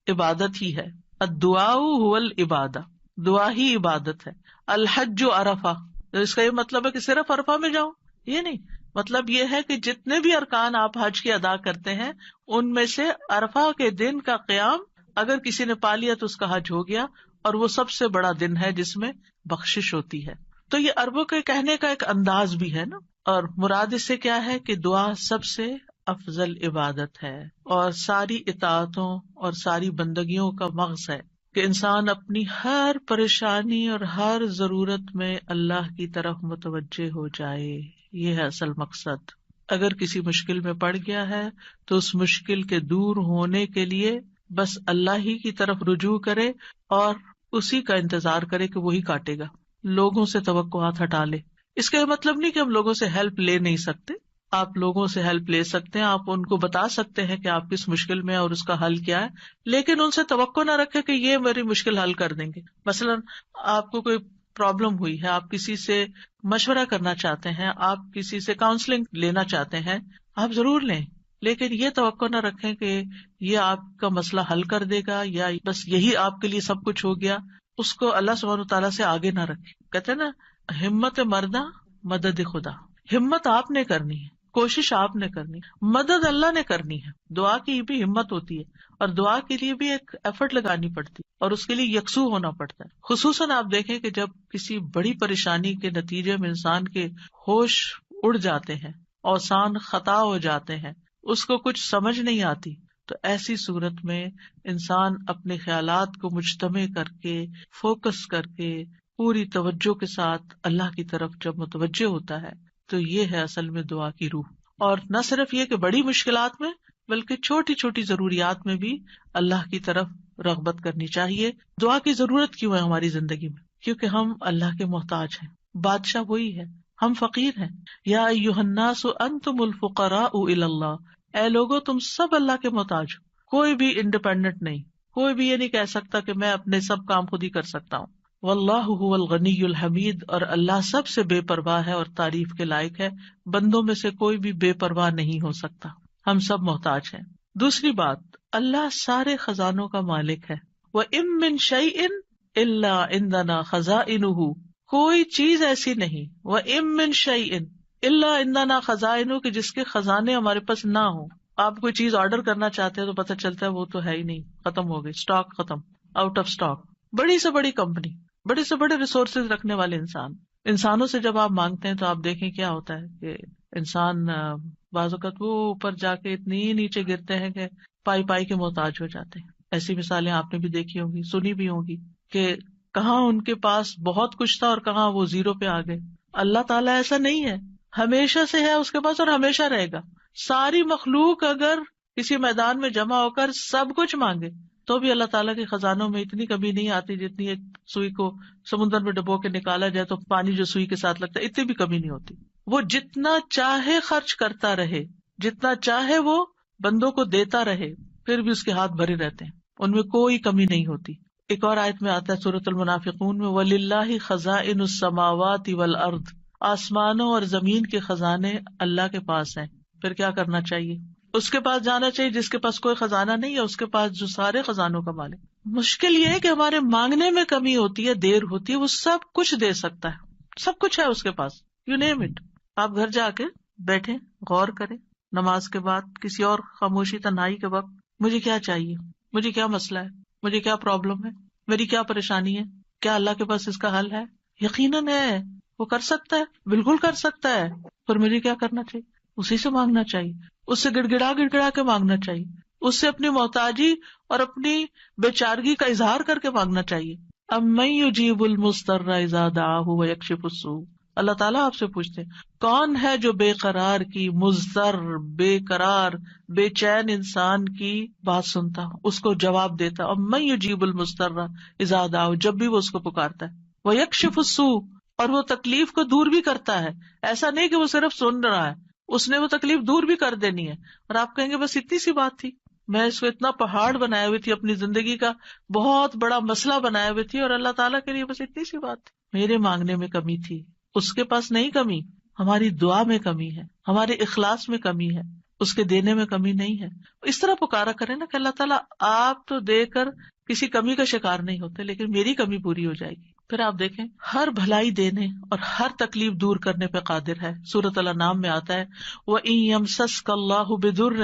عبادت ہی ہے. الدعاء هو العبادہ، دعا ہی عبادت ہے. الحج عرفہ، اس کا یہ مطلب ہے کہ صرف عرفہ میں جاؤ، یہ نہیں. مطلب یہ ہے کہ جتنے بھی ارکان آپ حج کے ادا کرتے ہیں ان میں سے عرفہ کے دن کا قیام اگر کسی نے پا لیا تو اس کا حج ہو گیا، اور وہ سب سے بڑا دن ہے جس میں بخشش ہوتی ہے. تو یہ عربوں کے کہنے کا ایک انداز بھی ہے نا. اور مراد اس سے کیا ہے کہ دعا سب سے افضل عبادت ہے اور ساری اطاعتوں اور ساری بندگیوں کا مغز ہے کہ انسان اپنی ہر پریشانی اور ہر ضرورت میں اللہ کی طرف متوجہ ہو جائے. یہ ہے اصل مقصد. اگر کسی مشکل میں پڑ گیا ہے تو اس مشکل کے دور ہونے کے لیے بس اللہ ہی کی طرف رجوع کرے اور اسی کا انتظار کرے کہ وہی کاٹے گا. لوگوں سے توقعات ہٹا لے. اس کا یہ مطلب نہیں کہ ہم لوگوں سے ہیلپ لے نہیں سکتے. آپ لوگوں سے ہیلپ لے سکتے ہیں، آپ ان کو بتا سکتے ہیں کہ آپ کس مشکل میں اور اس کا حل کیا ہے، لیکن ان سے توقع نہ رکھے کہ یہ میری مشکل حل کر دیں گے. مثلاً آپ کو کوئی پرابلم ہوئی ہے، آپ کسی سے مشورہ کرنا چاہتے ہیں، آپ کسی سے کاؤنسلنگ لینا چاہتے ہیں، آپ ضرور لیں، لیکن یہ توقع نہ رکھیں کہ یہ آپ کا مسئلہ حل کر دے گا یا بس یہی آپ کے لیے سب کچھ ہو گیا. اس کو اللہ سبحانہ تعالیٰ سے آگے نہ رکھیں. کہتے ہیں نا ہمت مردہ مدد خدا. ہمت آپ نے کرنی ہے، کوشش آپ نے کرنی، مدد اللہ نے کرنی ہے. دعا کی بھی ہمت ہوتی ہے اور دعا کے لیے بھی ایک ایفرٹ لگانی پڑتی ہے اور اس کے لیے یکسو ہونا پڑتا ہے. خصوصاً آپ دیکھیں کہ جب کسی بڑی پریشانی کے نتیجے میں انسان کے ہوش اڑ جاتے ہیں، اوسان خطا ہو جاتے ہیں، اس کو کچھ سمجھ نہیں آتی، تو ایسی صورت میں انسان اپنے خیالات کو مجتمع کر کے، فوکس کر کے، پوری توجہ کے ساتھ اللہ کی طرف جب متوجہ ہوتا ہے تو یہ ہے اصل میں دعا کی روح. اور نہ صرف یہ کہ بڑی مشکلات میں بلکہ چھوٹی چھوٹی ضروریات میں بھی اللہ کی طرف رغبت کرنی چاہیے. دعا کی ضرورت کیوں ہے ہماری زندگی میں؟ کیونکہ ہم اللہ کے محتاج ہیں، بادشاہ وہی ہے، ہم فقیر ہیں. یا ایھا الناس انتم الفقراء الی اللہ، اے لوگو تم سب اللہ کے محتاج ہو. کوئی بھی انڈیپینڈنٹ نہیں، کوئی بھی یہ نہیں کہہ سکتا کہ میں اپنے سب کام خود ہی کر سکتا ہوں. واللہ هو الغنی الحمید، اور اللہ سب سے بے پرواہ ہے اور تعریف کے لائق ہے. بندوں میں سے کوئی بھی بے پرواہ نہیں ہو سکتا، ہم سب محتاج ہیں. دوسری بات، اللہ سارے خزانوں کا مالک ہے. وَإِن مِّن شَيْءٍ إِلَّا عِندَنَا خَزَائِنُهُ، کوئی چیز ایسی نہیں، وَإِن مِّن شَيْءٍ إِلَّا عِندَنَا خَزَائِنُهُ، کہ جس کے خزانے ہمارے پاس نہ ہوں. آپ کوئی چیز آرڈر کرنا چاہتے ہیں تو پتہ چلتا ہے وہ تو ہے ہی نہیں، ختم ہو گئی، اسٹاک ختم، آؤٹ آف اسٹاک. بڑی سے بڑی کمپنی، بڑے سے بڑے ریسورسز رکھنے والے انسانوں سے جب آپ مانگتے ہیں تو آپ دیکھیں کیا ہوتا ہے کہ انسان بعض اوقات وہ اوپر جا کے اتنی نیچے گرتے ہیں کہ پائی پائی کے محتاج ہو جاتے ہیں. ایسی مثالیں آپ نے بھی دیکھی ہوں گی، سنی بھی ہوں گی کہ کہاں ان کے پاس بہت کچھ تھا اور کہاں وہ زیرو پہ آ گئے. اللہ تعالیٰ ایسا نہیں ہے، ہمیشہ سے ہے اس کے پاس اور ہمیشہ رہے گا. ساری مخلوق اگر کسی میدان میں جمع ہو کر سب کچھ مانگے تو بھی اللہ تعالیٰ کے خزانوں میں اتنی کمی نہیں آتی جتنی ایک سوئی کو سمندر میں ڈبو کے نکالا جائے تو پانی جو سوئی کے ساتھ لگتا ہے اتنی بھی کمی نہیں ہوتی. وہ جتنا چاہے خرچ کرتا رہے، جتنا چاہے وہ بندوں کو دیتا رہے، پھر بھی اس کے ہاتھ بھرے رہتے ہیں، ان میں کوئی کمی نہیں ہوتی. ایک اور آیت میں آتا ہے سورۃ المنافقون میں، وَلِلَّهِ خَزَائِنُ السَّمَاوَاتِ وَالْأَرْضِ، آسمانوں اور زمین کے خزانے اللہ کے پاس ہیں. پھر کیا کرنا چاہیے؟ اس کے پاس جانا چاہیے جس کے پاس کوئی خزانہ نہیں ہے، اس کے پاس جو سارے خزانوں کا مالک. مشکل یہ ہے کہ ہمارے مانگنے میں کمی ہوتی ہے، دیر ہوتی ہے. وہ سب کچھ دے سکتا ہے، سب کچھ ہے اس کے پاس، یو نیم اٹ. آپ گھر جا کے بیٹھیں، غور کریں، نماز کے بعد کسی اور خاموشی تنہائی کے وقت، مجھے کیا چاہیے، مجھے کیا مسئلہ ہے، مجھے کیا پرابلم ہے، میری کیا پریشانی ہے، کیا اللہ کے پاس اس کا حل ہے؟ یقیناً ہے، وہ کر سکتا ہے، بالکل کر سکتا ہے. پر مجھے کیا کرنا چاہیے؟ اسی سے مانگنا چاہیے، اس سے گڑ گڑا کے مانگنا چاہیے، اس سے اپنی محتاجی اور اپنی بیچارگی کا اظہار کر کے مانگنا چاہیے. امن یجیب المضطر اذا دعاہ ویکشف السوء، اللہ تعالیٰ آپ سے پوچھتے ہیں کون ہے جو بے قرار کی، مضطر، بے قرار، بے چین انسان کی بات سنتا، اس کو جواب دیتا. امن یجیب المضطر اذا دعاہ، جب بھی وہ اس کو پکارتا ہے، ویکشف السوء، اور وہ تکلیف کو دور بھی کرتا ہے. ایسا نہیں کہ وہ صرف سن رہا ہے، اس نے وہ تکلیف دور بھی کر دینی ہے. اور آپ کہیں گے بس اتنی سی بات تھی، میں اس کو اتنا پہاڑ بنائے ہوئی تھی، اپنی زندگی کا بہت بڑا مسئلہ بنائے ہوئی تھی، اور اللہ تعالیٰ کے لیے بس اتنی سی بات تھی. میرے مانگنے میں کمی تھی، اس کے پاس نہیں کمی. ہماری دعا میں کمی ہے، ہمارے اخلاص میں کمی ہے، اس کے دینے میں کمی نہیں ہے. اس طرح پکارا کریں نا کہ اللہ تعالیٰ آپ تو دے کر کسی کمی کا شکار نہیں ہوتے، لیکن میری کمی پوری ہو جائے گی. پھر آپ دیکھیں ہر بھلائی دینے اور ہر تکلیف دور کرنے پہ قادر ہے. سورۃ الانعام میں آتا ہے وَإِن يَمْسَسْكَ اللَّهُ بِضُرٍّ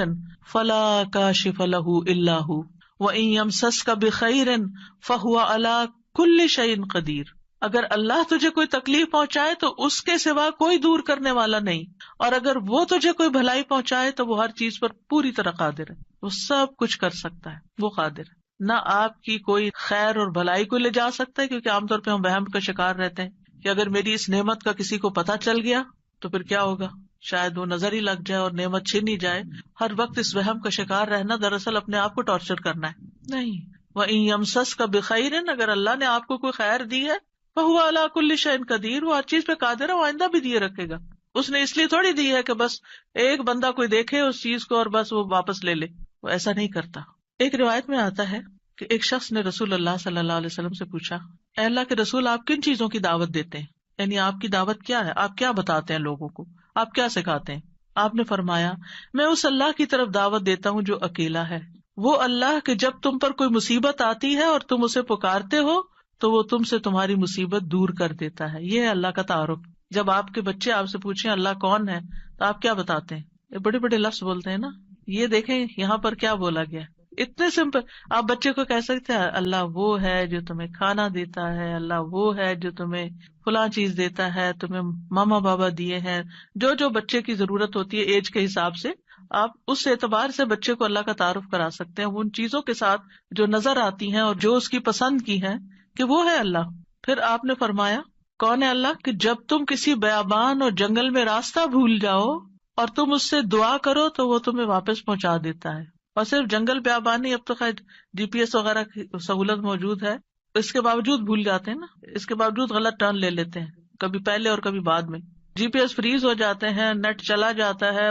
فَلَا كَاشِفَ لَهُ إِلَّا هُوَ وَإِن يَمْسَسْكَ بِخَيْرٍ فَهُوَ عَلَى كُلِّ شَيْءٍ قَدِيرٌ، اگر اللہ تجھے کوئی تکلیف پہنچائے تو اس کے سوا کوئی دور کرنے والا نہیں، اور اگر وہ تجھے کوئی بھلائی پہنچائے تو وہ ہر چیز پر پوری طرح قادر ہے. وہ سب کچھ کر سکتا ہے، وہ قادر ہے. نہ آپ کی کوئی خیر اور بھلائی کو لے جا سکتا ہے، کیونکہ عام طور پہ ہم وہم کا شکار رہتے ہیں کہ اگر میری اس نعمت کا کسی کو پتہ چل گیا تو پھر کیا ہوگا، شاید وہ نظر ہی لگ جائے اور نعمت چھن ہی جائے. ہر وقت اس وہم کا شکار رہنا دراصل اپنے آپ کو ٹارچر کرنا ہے. نہیں، وَإِن يَمْسَسْكَ بِخَيْرٍ، اگر اللہ نے آپ کو کوئی خیر دی ہے، فَهُوَ عَلَى كُلِّ شَيْءٍ قَدِيرٌ، وہ ہر چیز پہ قادر ہے، وہ آئندہ بھی دیے رکھے گا. اس نے اس لیے تھوڑی دی ہے کہ بس ایک بندہ کوئی دیکھے اس چیز کو اور بس وہ واپس لے لے، وہ ایسا نہیں کرتا. ایک روایت میں آتا ہے کہ ایک شخص نے رسول اللہ صلی اللہ علیہ وسلم سے پوچھا، اے اللہ کے رسول، آپ کن چیزوں کی دعوت دیتے ہیں؟ یعنی آپ کی دعوت کیا ہے، آپ کیا بتاتے ہیں لوگوں کو، آپ کیا سکھاتے ہیں؟ آپ نے فرمایا، میں اس اللہ کی طرف دعوت دیتا ہوں جو اکیلا ہے، وہ اللہ کہ جب تم پر کوئی مصیبت آتی ہے اور تم اسے پکارتے ہو تو وہ تم سے تمہاری مصیبت دور کر دیتا ہے. یہ ہے اللہ کا تعارف. جب آپ کے بچے آپ سے پوچھیں اللہ کون ہے تو آپ کیا بتاتے ہیں؟ یہ بڑے بڑے لفظ بولتے ہیں نا. یہ دیکھیں یہاں پر کیا بولا گیا، اتنے سمپل. آپ بچے کو کہہ سکتے ہیں اللہ وہ ہے جو تمہیں کھانا دیتا ہے، اللہ وہ ہے جو تمہیں فلاں چیز دیتا ہے، تمہیں ماما بابا دیے ہیں. جو جو بچے کی ضرورت ہوتی ہے ایج کے حساب سے، آپ اس اعتبار سے بچے کو اللہ کا تعارف کرا سکتے ہیں ان چیزوں کے ساتھ جو نظر آتی ہیں اور جو اس کی پسند کی ہیں کہ وہ ہے اللہ. پھر آپ نے فرمایا کون ہے اللہ، کہ جب تم کسی بیابان اور جنگل میں راستہ بھول جاؤ اور تم اس سے دعا کرو تو وہ تمہیں واپس پہنچا دیتا ہے. اور صرف جنگل بیابان نہیں، اب تو خیر GPS وغیرہ کی سہولت موجود ہے، اس کے باوجود بھول جاتے ہیں نا، اس کے باوجود غلط ٹرن لے لیتے ہیں، کبھی پہلے اور کبھی بعد میں. GPS فریز ہو جاتے ہیں، نیٹ چلا جاتا ہے،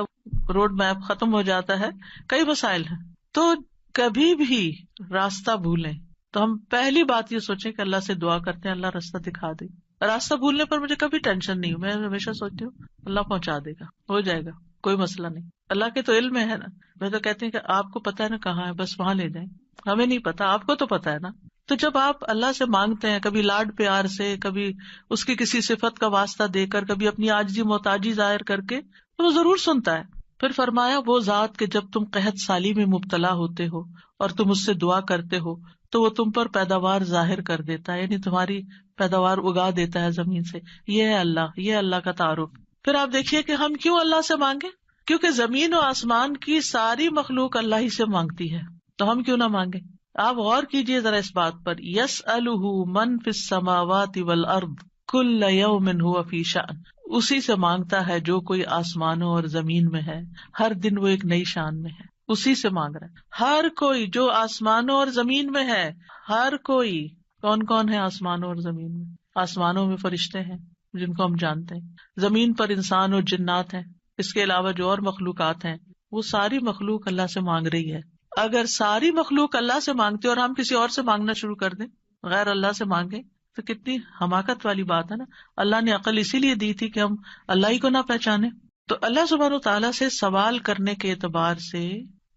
روڈ میپ ختم ہو جاتا ہے، کئی مسائل ہیں. تو کبھی بھی راستہ بھولیں تو ہم پہلی بات یہ سوچیں کہ اللہ سے دعا کرتے ہیں اللہ راستہ دکھا دے. راستہ بھولنے پر مجھے کبھی ٹینشن نہیں، میں ہمیشہ سوچتی ہوں اللہ پہنچا دے گا، ہو جائے گا، کوئی مسئلہ نہیں. اللہ کے تو علم ہے نا. میں تو کہتی ہوں کہ آپ کو پتا ہے نا کہاں ہے، بس وہاں لے جائیں. ہمیں نہیں پتا، آپ کو تو پتا ہے نا. تو جب آپ اللہ سے مانگتے ہیں، کبھی لاڈ پیار سے، کبھی اس کی کسی صفت کا واسطہ دے کر، کبھی اپنی عاجزی محتاجی ظاہر کر کے، تو وہ ضرور سنتا ہے. پھر فرمایا وہ ذات کہ جب تم قحط سالی میں مبتلا ہوتے ہو اور تم اس سے دعا کرتے ہو تو وہ تم پر پیداوار ظاہر کر دیتا ہے، یعنی تمہاری پیداوار اگا دیتا ہے زمین سے. یہ ہے اللہ، یہ اللہ کا تعارف. پھر آپ دیکھیے کہ ہم کیوں اللہ سے مانگے، کیونکہ زمین و آسمان کی ساری مخلوق اللہ ہی سے مانگتی ہے، تو ہم کیوں نہ مانگے. آپ غور کیجئے ذرا اس بات پر، یسألہ من فی السماوات والارض کل یوم ھو فی شأن، اسی سے مانگتا ہے جو کوئی آسمانوں اور زمین میں ہے، ہر دن وہ ایک نئی شان میں ہے، اسی سے مانگ رہا ہے. ہر کوئی جو آسمانوں اور زمین میں ہے، ہر کوئی. کون کون ہے آسمانوں اور زمین میں؟ آسمانوں میں فرشتے ہیں جن کو ہم جانتے ہیں، زمین پر انسان اور جنات ہیں، اس کے علاوہ جو اور مخلوقات ہیں، وہ ساری مخلوق اللہ سے مانگ رہی ہے. اگر ساری مخلوق اللہ سے مانگتے اور ہم کسی اور سے مانگنا شروع کر دیں، غیر اللہ سے مانگیں، تو کتنی حماقت والی بات ہے نا. اللہ نے عقل اسی لیے دی تھی کہ ہم اللہ ہی کو نہ پہچانے. تو اللہ سبحانہ و تعالیٰ سے سوال کرنے کے اعتبار سے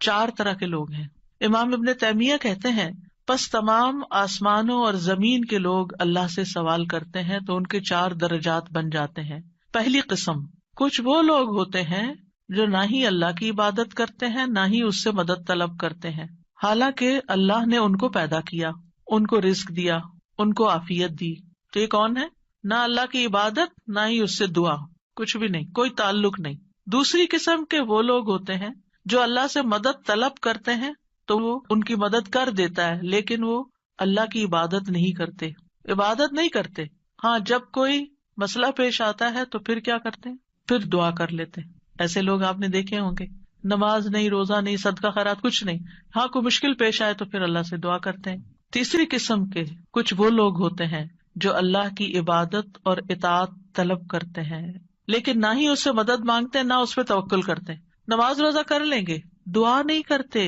4 طرح کے لوگ ہیں. امام ابن تیمیہ کہتے ہیں پس تمام آسمانوں اور زمین کے لوگ اللہ سے سوال کرتے ہیں تو ان کے 4 درجات بن جاتے ہیں. پہلی قسم، کچھ وہ لوگ ہوتے ہیں جو نہ ہی اللہ کی عبادت کرتے ہیں نہ ہی اس سے مدد طلب کرتے ہیں، حالانکہ اللہ نے ان کو پیدا کیا، ان کو رزق دیا، ان کو عافیت دی. تو یہ کون ہے؟ نہ اللہ کی عبادت نہ ہی اس سے دعا، کچھ بھی نہیں، کوئی تعلق نہیں. دوسری قسم کے وہ لوگ ہوتے ہیں جو اللہ سے مدد طلب کرتے ہیں تو وہ ان کی مدد کر دیتا ہے، لیکن وہ اللہ کی عبادت نہیں کرتے، عبادت نہیں کرتے. ہاں جب کوئی مسئلہ پیش آتا ہے تو پھر کیا کرتے ہیں؟ پھر دعا کر لیتے ہیں. ایسے لوگ آپ نے دیکھے ہوں گے، نماز نہیں، روزہ نہیں، صدقہ خیرات کچھ نہیں، ہاں کوئی مشکل پیش آئے تو پھر اللہ سے دعا کرتے ہیں. تیسری قسم کے کچھ وہ لوگ ہوتے ہیں جو اللہ کی عبادت اور اطاعت طلب کرتے ہیں لیکن نہ ہی اس سے مدد مانگتے نہ اس پہ توکل کرتے. نماز روزہ کر لیں گے، دعا نہیں کرتے،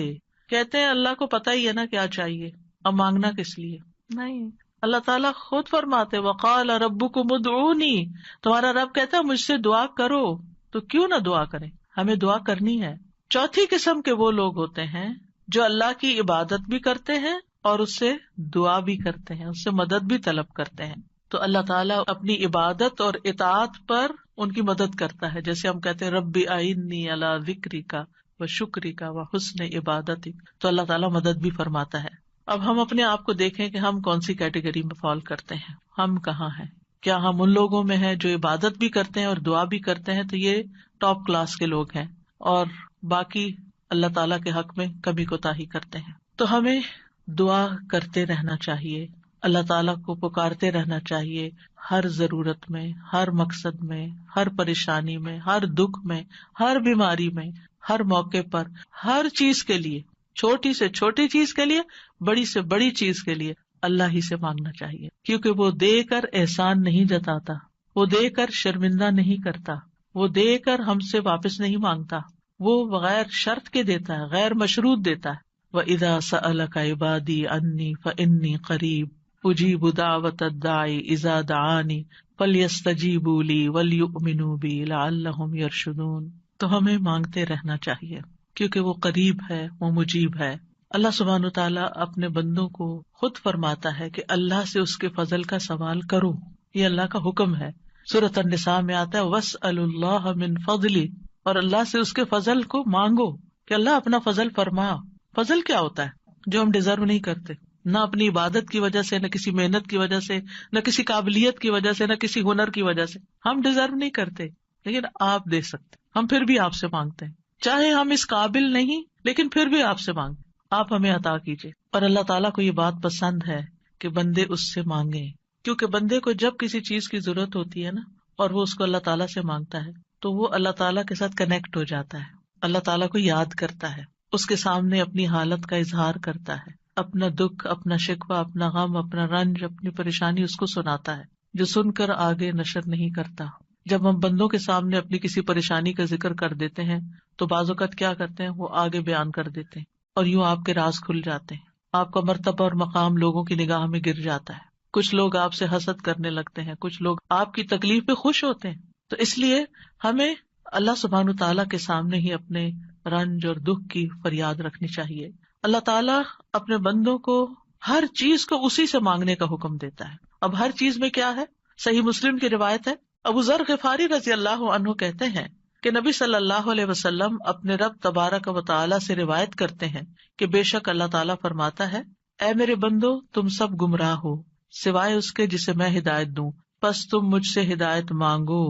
کہتے ہیں اللہ کو پتہ ہی ہے نا کیا چاہیے، اب مانگنا کس لیے. نہیں، اللہ تعالیٰ خود فرماتے وقال ربکم ادعونی، تمہارا رب کہتا ہے مجھ سے دعا کرو، تو کیوں نہ دعا کریں، ہمیں دعا کرنی ہے. چوتھی قسم کے وہ لوگ ہوتے ہیں جو اللہ کی عبادت بھی کرتے ہیں اور اس سے دعا بھی کرتے ہیں، اس سے مدد بھی طلب کرتے ہیں. تو اللہ تعالیٰ اپنی عبادت اور اطاعت پر ان کی مدد کرتا ہے، جیسے ہم کہتے ہیں ربی اعنی علی ذکرک و شکرک و حسن عبادتک، تو اللہ تعالیٰ مدد بھی فرماتا ہے. اب ہم اپنے آپ کو دیکھیں کہ ہم کون سی کیٹیگری میں فال کرتے ہیں، ہم کہاں ہیں. کیا ہم ان لوگوں میں ہیں جو عبادت بھی کرتے ہیں اور دعا بھی کرتے ہیں، تو یہ ٹاپ کلاس کے لوگ ہیں، اور باقی اللہ تعالیٰ کے حق میں کبھی کوتاہی کرتے ہیں. تو ہمیں دعا کرتے رہنا چاہیے، اللہ تعالیٰ کو پکارتے رہنا چاہیے، ہر ضرورت میں، ہر مقصد میں، ہر پریشانی میں، ہر دکھ میں، ہر بیماری میں، ہر موقع پر، ہر چیز کے لیے، چھوٹی سے چھوٹی چیز کے لیے، بڑی سے بڑی چیز کے لیے اللہ ہی سے مانگنا چاہیے، کیونکہ وہ دے کر احسان نہیں جتاتا، وہ دے کر شرمندہ نہیں کرتا، وہ دے کر ہم سے واپس نہیں مانگتا، وہ بغیر شرط کے دیتا ہے، غیر مشروط دیتا ہے. وَإِذَا سَأَلَكَ عِبَادِي عَنِّي فَإِنِّي قَرِيبٌ أُجِيبُ دَعْوَةَ الدَّاعِ إِذَا دَعَانِ فَلْيَسْتَجِيبُوا لِي وَلْيُؤْمِنُوا بِي لَعَلَّهُمْ يَرْشُدُونَ. تو ہمیں مانگتے رہنا چاہیے کیونکہ وہ قریب ہے، وہ مجیب ہے. اللہ سبحانہ وتعالیٰ اپنے بندوں کو خود فرماتا ہے کہ اللہ سے اس کے فضل کا سوال کرو، یہ اللہ کا حکم ہے. سورۃ النساء میں آتا ہے وَاسْأَلُوا اللَّهَ مِن فَضْلِهِ، اور اللہ سے اس کے فضل کو مانگو کہ اللہ اپنا فضل فرما. فضل کیا ہوتا ہے؟ جو ہم ڈیزرو نہیں کرتے، نہ اپنی عبادت کی وجہ سے، نہ کسی محنت کی وجہ سے، نہ کسی قابلیت کی وجہ سے، نہ کسی ہنر کی وجہ سے. ہم ڈیزرو نہیں کرتے لیکن آپ دے سکتے. ہم پھر بھی آپ سے مانگتے ہیں، چاہے ہم اس قابل نہیں لیکن پھر بھی آپ سے مانگتے. آپ ہمیں عطا کیجیے. اور اللہ تعالیٰ کو یہ بات پسند ہے کہ بندے اس سے مانگیں، کیونکہ بندے کو جب کسی چیز کی ضرورت ہوتی ہے نا، اور وہ اس کو اللہ تعالیٰ سے مانگتا ہے تو وہ اللہ تعالیٰ کے ساتھ کنیکٹ ہو جاتا ہے، اللہ تعالیٰ کو یاد کرتا ہے، اس کے سامنے اپنی حالت کا اظہار کرتا ہے، اپنا دکھ، اپنا شکوہ، اپنا غم، اپنا رنج، اپنی پریشانی اس کو سناتا ہے، جو سن کر آگے نشر نہیں کرتا. جب ہم بندوں کے سامنے اپنی کسی پریشانی کا ذکر کر دیتے ہیں تو بعض اوقات کیا کرتے ہیں، وہ آگے بیان کر دیتے ہیں اور یوں آپ کے راز کھل جاتے ہیں. آپ کا مرتبہ اور مقام لوگوں کی نگاہ میں گر جاتا ہے. کچھ لوگ آپ سے حسد کرنے لگتے ہیں، کچھ لوگ آپ کی تکلیف پہ خوش ہوتے ہیں. تو اس لیے ہمیں اللہ سبحانہ تعالیٰ کے سامنے ہی اپنے رنج اور دکھ کی فریاد رکھنی چاہیے. اللہ تعالیٰ اپنے بندوں کو ہر چیز کو اسی سے مانگنے کا حکم دیتا ہے. اب ہر چیز میں کیا ہے؟ صحیح مسلم کی روایت ہے، ابو ذر غفاری رضی اللہ عنہ کہتے ہیں کہ نبی صلی اللہ علیہ وسلم اپنے رب تبارک و تعالیٰ سے روایت کرتے ہیں کہ بے شک اللہ تعالیٰ فرماتا ہے، اے میرے بندو تم سب گمراہ ہو سوائے اس کے جسے میں ہدایت دوں، پس تم مجھ سے ہدایت مانگو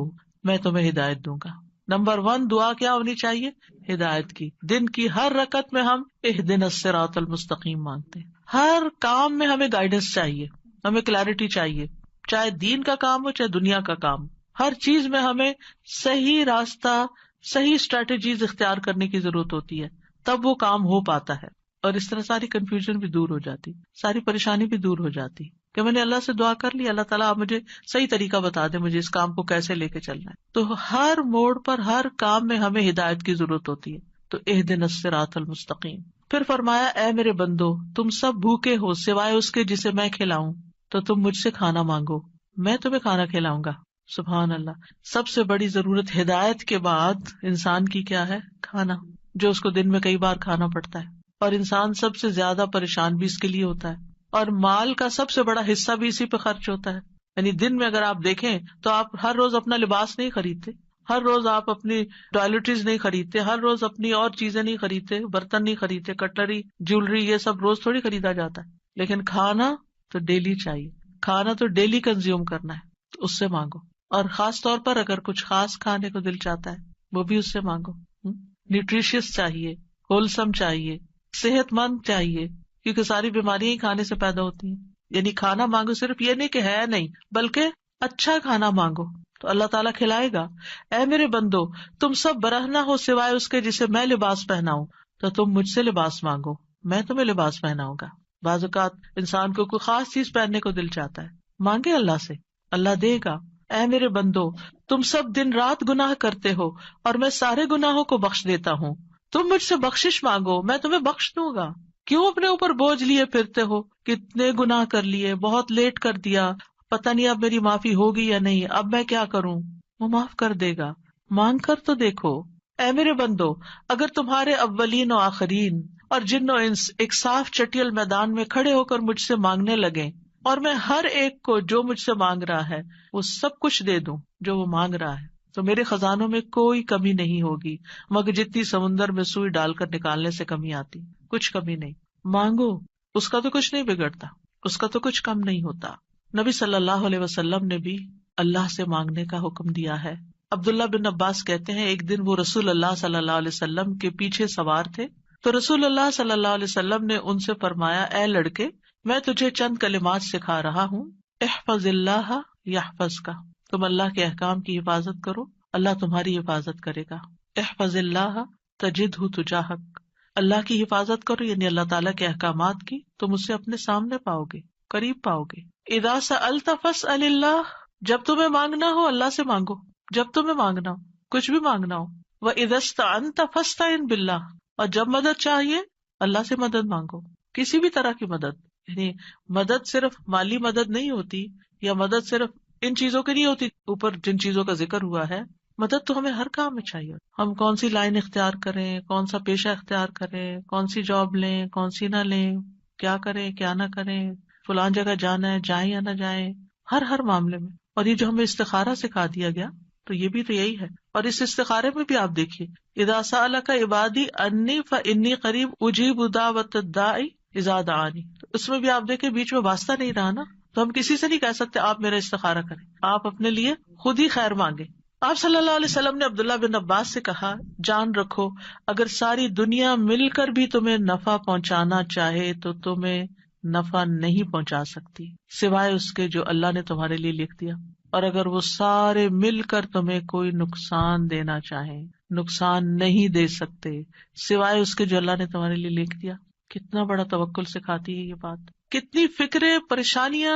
میں تمہیں ہدایت دوں گا. نمبر 1 دعا کیا ہونی چاہیے؟ ہدایت کی. دن کی ہر رکعت میں ہم اہدنا الصراط المستقیم مانگتے ہیں. ہر کام میں ہمیں گائیڈنس چاہیے، ہمیں کلیرٹی چاہیے، چاہے دین کا کام ہو چاہے دنیا کا کام. ہر چیز میں ہمیں صحیح راستہ، صحیح اسٹریٹجیز اختیار کرنے کی ضرورت ہوتی ہے، تب وہ کام ہو پاتا ہے. اور اس طرح ساری کنفیوژن بھی دور ہو جاتی، ساری پریشانی بھی دور ہو جاتی کہ میں نے اللہ سے دعا کر لی، اللہ تعالیٰ آپ مجھے صحیح طریقہ بتا دے، مجھے اس کام کو کیسے لے کے چلنا ہے. تو ہر موڑ پر، ہر کام میں ہمیں ہدایت کی ضرورت ہوتی ہے. تو اہدنا الصراط المستقیم. پھر فرمایا، اے میرے بندو تم سب بھوکے ہو سوائے اس کے جسے میں کھلاؤں، تو تم مجھ سے کھانا مانگو میں تمہیں کھانا کھلاؤں گا. سبحان اللہ. سب سے بڑی ضرورت ہدایت کے بعد انسان کی کیا ہے؟ کھانا، جو اس کو دن میں کئی بار کھانا پڑتا ہے. اور انسان سب سے زیادہ پریشان بھی اس کے لیے ہوتا ہے، اور مال کا سب سے بڑا حصہ بھی اسی پہ خرچ ہوتا ہے. یعنی دن میں اگر آپ دیکھیں تو آپ ہر روز اپنا لباس نہیں خریدتے، ہر روز آپ اپنی ٹوائلٹریز نہیں خریدتے، ہر روز اپنی اور چیزیں نہیں خریدتے، برتن نہیں خریدتے، کٹلری، جیولری، یہ سب روز تھوڑی خریدا جاتا ہے. لیکن کھانا تو ڈیلی چاہیے، کھانا تو ڈیلی کنزیوم کرنا ہے، تو اس سے مانگو. اور خاص طور پر اگر کچھ خاص کھانے کو دل چاہتا ہے وہ بھی اس سے مانگو. نیوٹریشیس چاہیے، ہولسم چاہیے، صحت مند چاہیے، کیونکہ ساری بیماریاں ہی کھانے سے پیدا ہوتی ہیں. یعنی کھانا مانگو، صرف یہ نہیں کہ ہے نہیں، بلکہ اچھا کھانا مانگو تو اللہ تعالیٰ کھلائے گا. اے میرے بندو تم سب برہنہ ہو سوائے اس کے جسے میں لباس پہناؤں، تو تم مجھ سے لباس مانگو میں تمہیں لباس پہناؤں گا. بعض اوقات انسان کو کوئی خاص چیز پہننے کو دل چاہتا ہے، مانگے اللہ سے، اللہ دے گا. اے میرے بندو تم سب دن رات گناہ کرتے ہو اور میں سارے گناہوں کو بخش دیتا ہوں، تم مجھ سے بخشش مانگو میں تمہیں بخش دوں گا. کیوں اپنے اوپر بوجھ لیے پھرتے ہو؟ کتنے گناہ کر لیے، بہت لیٹ کر دیا، پتہ نہیں اب میری معافی ہوگی یا نہیں، اب میں کیا کروں؟ وہ معاف کر دے گا، مانگ کر تو دیکھو. اے میرے بندو اگر تمہارے اولین و آخرین اور جن و انس ایک صاف چٹیل میدان میں کھڑے ہو کر مجھ سے مانگنے لگیں، اور میں ہر ایک کو جو مجھ سے مانگ رہا ہے وہ سب کچھ دے دوں جو وہ مانگ رہا ہے، تو میرے خزانوں میں کوئی کمی نہیں ہوگی مگر جتنی سمندر میں سوئی ڈال کر نکالنے سے کمی آتی، کچھ کمی نہیں. مانگو، اس کا تو کچھ نہیں بگڑتا، اس کا تو کچھ کم نہیں ہوتا. نبی صلی اللہ علیہ وسلم نے بھی اللہ سے مانگنے کا حکم دیا ہے. عبداللہ بن عباس کہتے ہیں ایک دن وہ رسول اللہ صلی اللہ علیہ وسلم کے پیچھے سوار تھے تو رسول اللہ صلی اللہ علیہ وسلم نے ان سے فرمایا، اے لڑکے میں تجھے چند کلمات سکھا رہا ہوں، احفظ اللہ یحفظک، تم اللہ کے احکام کی حفاظت کرو اللہ تمہاری حفاظت کرے گا. احفظ اللہ تجدہ تجاہک، اللہ کی حفاظت کرو یعنی اللہ تعالیٰ کے احکامات کی، تم اسے اپنے سامنے پاؤ گے، قریب پاؤ گے. اذا سألت فاسأل اللہ، جب تمہیں مانگنا ہو اللہ سے مانگو، جب تمہیں مانگنا ہو، کچھ بھی مانگنا ہو. وَإِذَا اسْتَعَنْتَ فَاسْتَعِنْ بِاللَّهِ، اور جب مدد چاہیے اللہ سے مدد مانگو، کسی بھی طرح کی مدد. یعنی مدد صرف مالی مدد نہیں ہوتی، یا مدد صرف ان چیزوں کی نہیں ہوتی اوپر جن چیزوں کا ذکر ہوا ہے. مدد تو ہمیں ہر کام میں چاہیے. ہم کون سی لائن اختیار کریں، کون سا پیشہ اختیار کریں، کون سی جاب لیں، کون سی نہ لیں، کیا کریں کیا نہ کریں، فلان جگہ جانا ہے جائیں یا نہ جائیں، ہر معاملے میں اور یہ جو ہمیں استخارہ سکھا دیا گیا تو یہ بھی تو یہی ہے. اور اس استخارے میں بھی آپ دیکھیے اذا سألک عبادی انی فانی قریب اجیب دعوت الداعی اذا دعانی، اس میں بھی آپ دیکھیں بیچ میں واسطہ نہیں رہا نا. تو ہم کسی سے نہیں کہہ سکتے آپ میرا استخارہ کریں، آپ اپنے لیے خود ہی خیر مانگے. آپ صلی اللہ علیہ وسلم نے عبداللہ بن عباس سے کہا جان رکھو اگر ساری دنیا مل کر بھی تمہیں نفع پہنچانا چاہے تو تمہیں نفع نہیں پہنچا سکتی سوائے اس کے جو اللہ نے تمہارے لیے لکھ دیا، اور اگر وہ سارے مل کر تمہیں کوئی نقصان دینا چاہیں نقصان نہیں دے سکتے سوائے اس کے جو اللہ نے تمہارے لیے لکھ دیا. کتنا بڑا توکل سکھاتی ہے یہ بات. کتنی فکریں پریشانیاں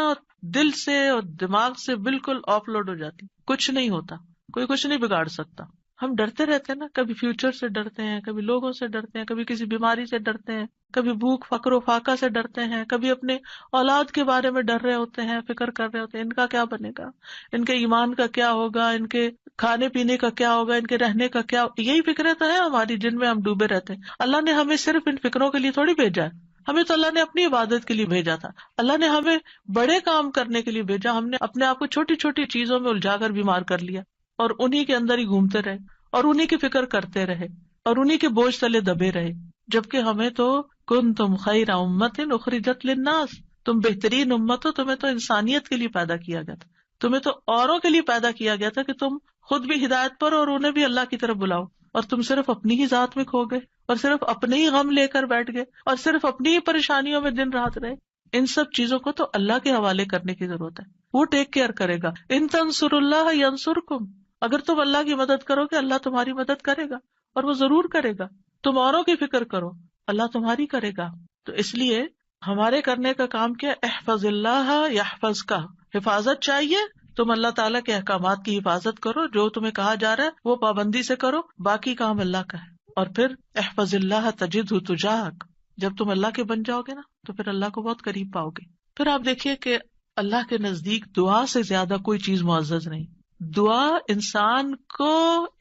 دل سے اور دماغ سے بالکل آف لوڈ ہو جاتی، کچھ نہیں ہوتا، کوئی کچھ نہیں بگاڑ سکتا. ہم ڈرتے رہتے ہیں نا، کبھی فیوچر سے ڈرتے ہیں، کبھی لوگوں سے ڈرتے ہیں، کبھی کسی بیماری سے ڈرتے ہیں، کبھی بھوک فقر و فاقہ سے ڈرتے ہیں، کبھی اپنے اولاد کے بارے میں ڈر رہے ہوتے ہیں، فکر کر رہے ہوتے ہیں ان کا کیا بنے گا، ان کے ایمان کا کیا ہوگا، ان کے کھانے پینے کا کیا ہوگا، ان کے رہنے کا کیا. یہی فکریں تو ہیں ہماری جن میں ہم ڈوبے رہتے ہیں. اللہ نے ہمیں صرف ان فکروں کے لیے تھوڑی بھیجا ہے، ہمیں تو اللہ نے اپنی عبادت کے لیے بھیجا تھا. اللہ نے ہمیں بڑے کام کرنے کے لیے بھیجا، ہم نے اپنے آپ کو چھوٹی چھوٹی چیزوں میں الجھا کر بیمار کر لیا اور انہی کے اندر ہی گھومتے رہے اور انہی کی فکر کرتے رہے اور انہی کے بوجھ تلے دبے رہے. جبکہ ہمیں تو کنتم خیر امت اخرجت للناس، تم بہترین امت ہو، تمہیں تو انسانیت کے لیے پیدا کیا گیا تھا، تمہیں تو اوروں کے لیے پیدا کیا گیا تھا کہ تم خود بھی ہدایت پر اور انہیں بھی اللہ کی طرف بلاؤ. اور تم صرف اپنی ہی ذات میں کھو گئے اور صرف اپنے ہی غم لے کر بیٹھ گئے اور صرف اپنی ہی پریشانیوں میں دن رات رہے. ان سب چیزوں کو تو اللہ کے حوالے کرنے کی ضرورت ہے، وہ ٹیک کیئر کرے گا. ان تنصروا اللہ ینصرکم، اگر تم اللہ کی مدد کرو گے اللہ تمہاری مدد کرے گا اور وہ ضرور کرے گا. تم اوروں کی فکر کرو اللہ تمہاری کرے گا. تو اس لیے ہمارے کرنے کا کام کیا، احفظ اللہ یحفظک، حفاظت چاہیے. تم اللہ تعالیٰ کے احکامات کی حفاظت کرو، جو تمہیں کہا جا رہا ہے وہ پابندی سے کرو، باقی کام اللہ کا ہے. اور پھر احفظ اللہ تجدہ تجاہک، جب تم اللہ کے بن جاؤ گے نا تو پھر اللہ کو بہت قریب پاؤ گے. پھر آپ دیکھیے کہ اللہ کے نزدیک دعا سے زیادہ کوئی چیز معزز نہیں. دعا انسان کو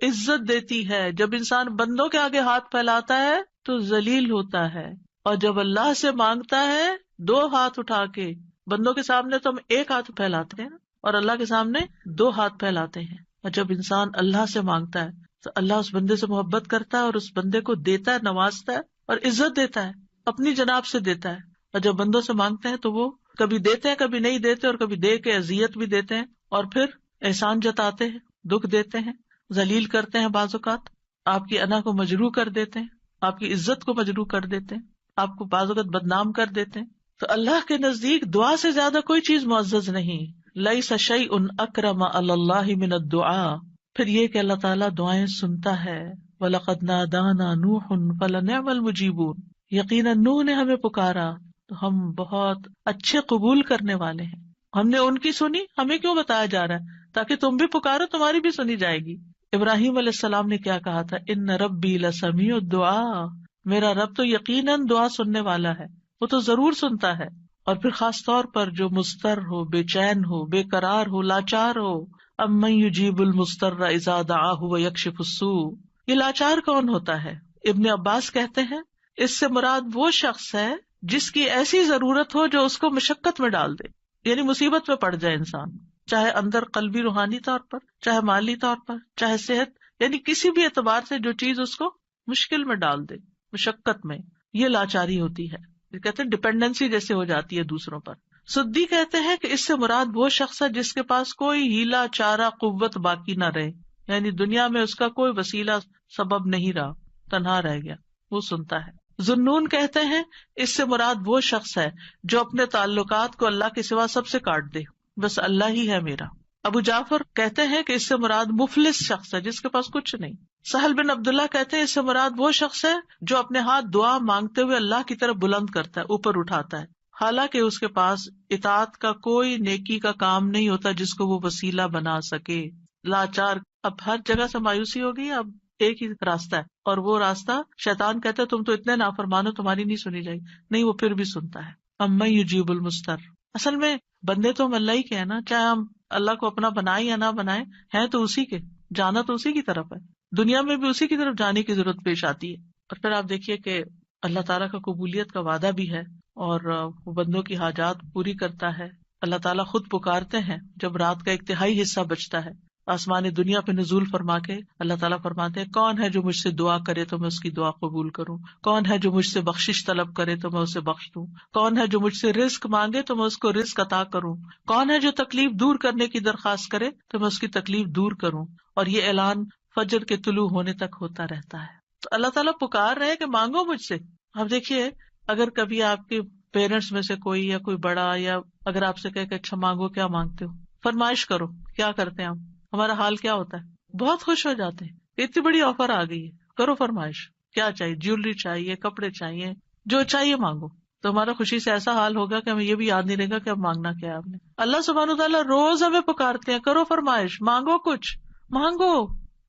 عزت دیتی ہے. جب انسان بندوں کے آگے ہاتھ پھیلاتا ہے تو ذلیل ہوتا ہے، اور جب اللہ سے مانگتا ہے دو ہاتھ اٹھا کے، بندوں کے سامنے تو ہم ایک ہاتھ پھیلاتے ہیں اور اللہ کے سامنے دو ہاتھ پھیلاتے ہیں. اور جب انسان اللہ سے مانگتا ہے تو اللہ اس بندے سے محبت کرتا ہے اور اس بندے کو دیتا ہے، نوازتا ہے اور عزت دیتا ہے، اپنی جناب سے دیتا ہے. اور جب بندوں سے مانگتے ہیں تو وہ کبھی دیتے ہیں کبھی نہیں دیتے، اور کبھی دے کے اذیت بھی دیتے ہیں، اور پھر احسان جتاتے ہیں، دکھ دیتے ہیں، ذلیل کرتے ہیں، بعض اوقات آپ کی انا کو مجروح کر دیتے ہیں، آپ کی عزت کو مجروح کر دیتے ہیں، آپ کو بعض اوقات بدنام کر دیتے ہیں. تو اللہ کے نزدیک دعا سے زیادہ کوئی چیز معزز نہیں. لیس شیء اکرم علی اللہ من الدعاء. پھر یہ کہ اللہ تعالیٰ دعائیں سنتا ہے. وَلَقَدْ نَادَانَا نُوحٌ فَلَنِعْمَ الْمُجِيبُونَ. یقیناً نوح نے ہمیں پکارا تو ہم بہت اچھے قبول کرنے والے ہیں. ہم نے ان کی سنی، ہمیں کیوں بتایا جا رہا ہے؟ تاکہ تم بھی پکارو، تمہاری بھی سنی جائے گی. ابراہیم علیہ السلام نے کیا کہا تھا، ان ربی لسمیع الدعاء. میرا رب تو یقیناً دعا سننے والا ہے، وہ تو ضرور سنتا ہے. اور پھر خاص طور پر جو مضطر ہو، بے چین ہو، بے قرار ہو، لاچار ہو. امن یجیب المضطر اذا دعاہ ویکشف السوء. یہ لاچار کون ہوتا ہے؟ ابن عباس کہتے ہیں اس سے مراد وہ شخص ہے جس کی ایسی ضرورت ہو جو اس کو مشقت میں ڈال دے، یعنی مصیبت میں پڑ جائے انسان، چاہے اندر قلبی روحانی طور پر، چاہے مالی طور پر، چاہے صحت، یعنی کسی بھی اعتبار سے جو چیز اس کو مشکل میں ڈال دے، مشقت میں. یہ لاچاری ہوتی ہے، کہتے ہیں ڈپینڈنسی جیسے ہو جاتی ہے دوسروں پر. سدی کہتے ہیں کہ اس سے مراد وہ شخص ہے جس کے پاس کوئی ہیلا چارہ قوت باقی نہ رہے، یعنی دنیا میں اس کا کوئی وسیلہ سبب نہیں رہا، تنہا رہ گیا، وہ سنتا ہے. ذنون کہتے ہیں اس سے مراد وہ شخص ہے جو اپنے تعلقات کو اللہ کے سوا سب سے کاٹ دے، بس اللہ ہی ہے میرا. ابو جعفر کہتے ہیں کہ اس سے مراد مفلس شخص ہے جس کے پاس کچھ نہیں. سہل بن عبداللہ کہتے ہیں اس سے مراد وہ شخص ہے جو اپنے ہاتھ دعا مانگتے ہوئے اللہ کی طرف بلند کرتا ہے، اوپر اٹھاتا ہے، حالانکہ اس کے پاس اطاعت کا کوئی نیکی کا کام نہیں ہوتا جس کو وہ وسیلہ بنا سکے. لاچار. اب ہر جگہ سے مایوسی ہو گئی، اب ایک ہی راستہ ہے، اور وہ راستہ شیطان کہتا ہے تم تو اتنے نافرمان ہو، تمہاری نہیں سنی جائے گی. نہیں، وہ پھر بھی سنتا ہے. امن یجیب المضطر. اصل میں بندے تو ہم اللہ ہی کے ہیں نا، چاہے ہم اللہ کو اپنا بنائیں یا نہ بنائیں، ہیں تو اسی کے، جانا تو اسی کی طرف ہے، دنیا میں بھی اسی کی طرف جانے کی ضرورت پیش آتی ہے. اور پھر آپ دیکھیے کہ اللہ تعالیٰ کا قبولیت کا وعدہ بھی ہے، اور وہ بندوں کی حاجات پوری کرتا ہے. اللہ تعالیٰ خود پکارتے ہیں جب رات کا ایک تہائی حصہ بچتا ہے، آسمانی دنیا پہ نزول فرما کے اللہ تعالیٰ فرماتے ہیں کون ہے جو مجھ سے دعا کرے تو میں اس کی دعا قبول کروں، کون ہے جو مجھ سے بخشش طلب کرے تو میں اسے بخش دوں، کون ہے جو مجھ سے رزق مانگے تو میں اس کو رزق عطا کروں، کون ہے جو تکلیف دور کرنے کی درخواست کرے تو میں اس کی تکلیف دور کروں۔ اور یہ اعلان فجر کے طلوع ہونے تک ہوتا رہتا ہے۔ تو اللہ تعالیٰ پکار رہے کہ مانگو مجھ سے۔ اب دیکھیے، اگر کبھی آپ کے پیرنٹس میں سے کوئی یا کوئی بڑا یا اگر آپ سے کہے کہ اچھا مانگو، کیا مانگتے ہو، فرمائش کرو، کیا کرتے ہیں ہمارا حال کیا ہوتا ہے؟ بہت خوش ہو جاتے ہیں، اتنی بڑی آفر آ گئی ہے، کرو فرمائش، کیا چاہیے، جیولری چاہیے، کپڑے چاہیے، جو چاہیے مانگو۔ تو ہمارا خوشی سے ایسا حال ہوگا کہ ہمیں یہ بھی یاد نہیں رہے گا کہ اب مانگنا کیا ہے آپ نے۔ اللہ سبحانہ وتعالیٰ روز ہمیں پکارتے ہیں، کرو فرمائش، مانگو، کچھ مانگو،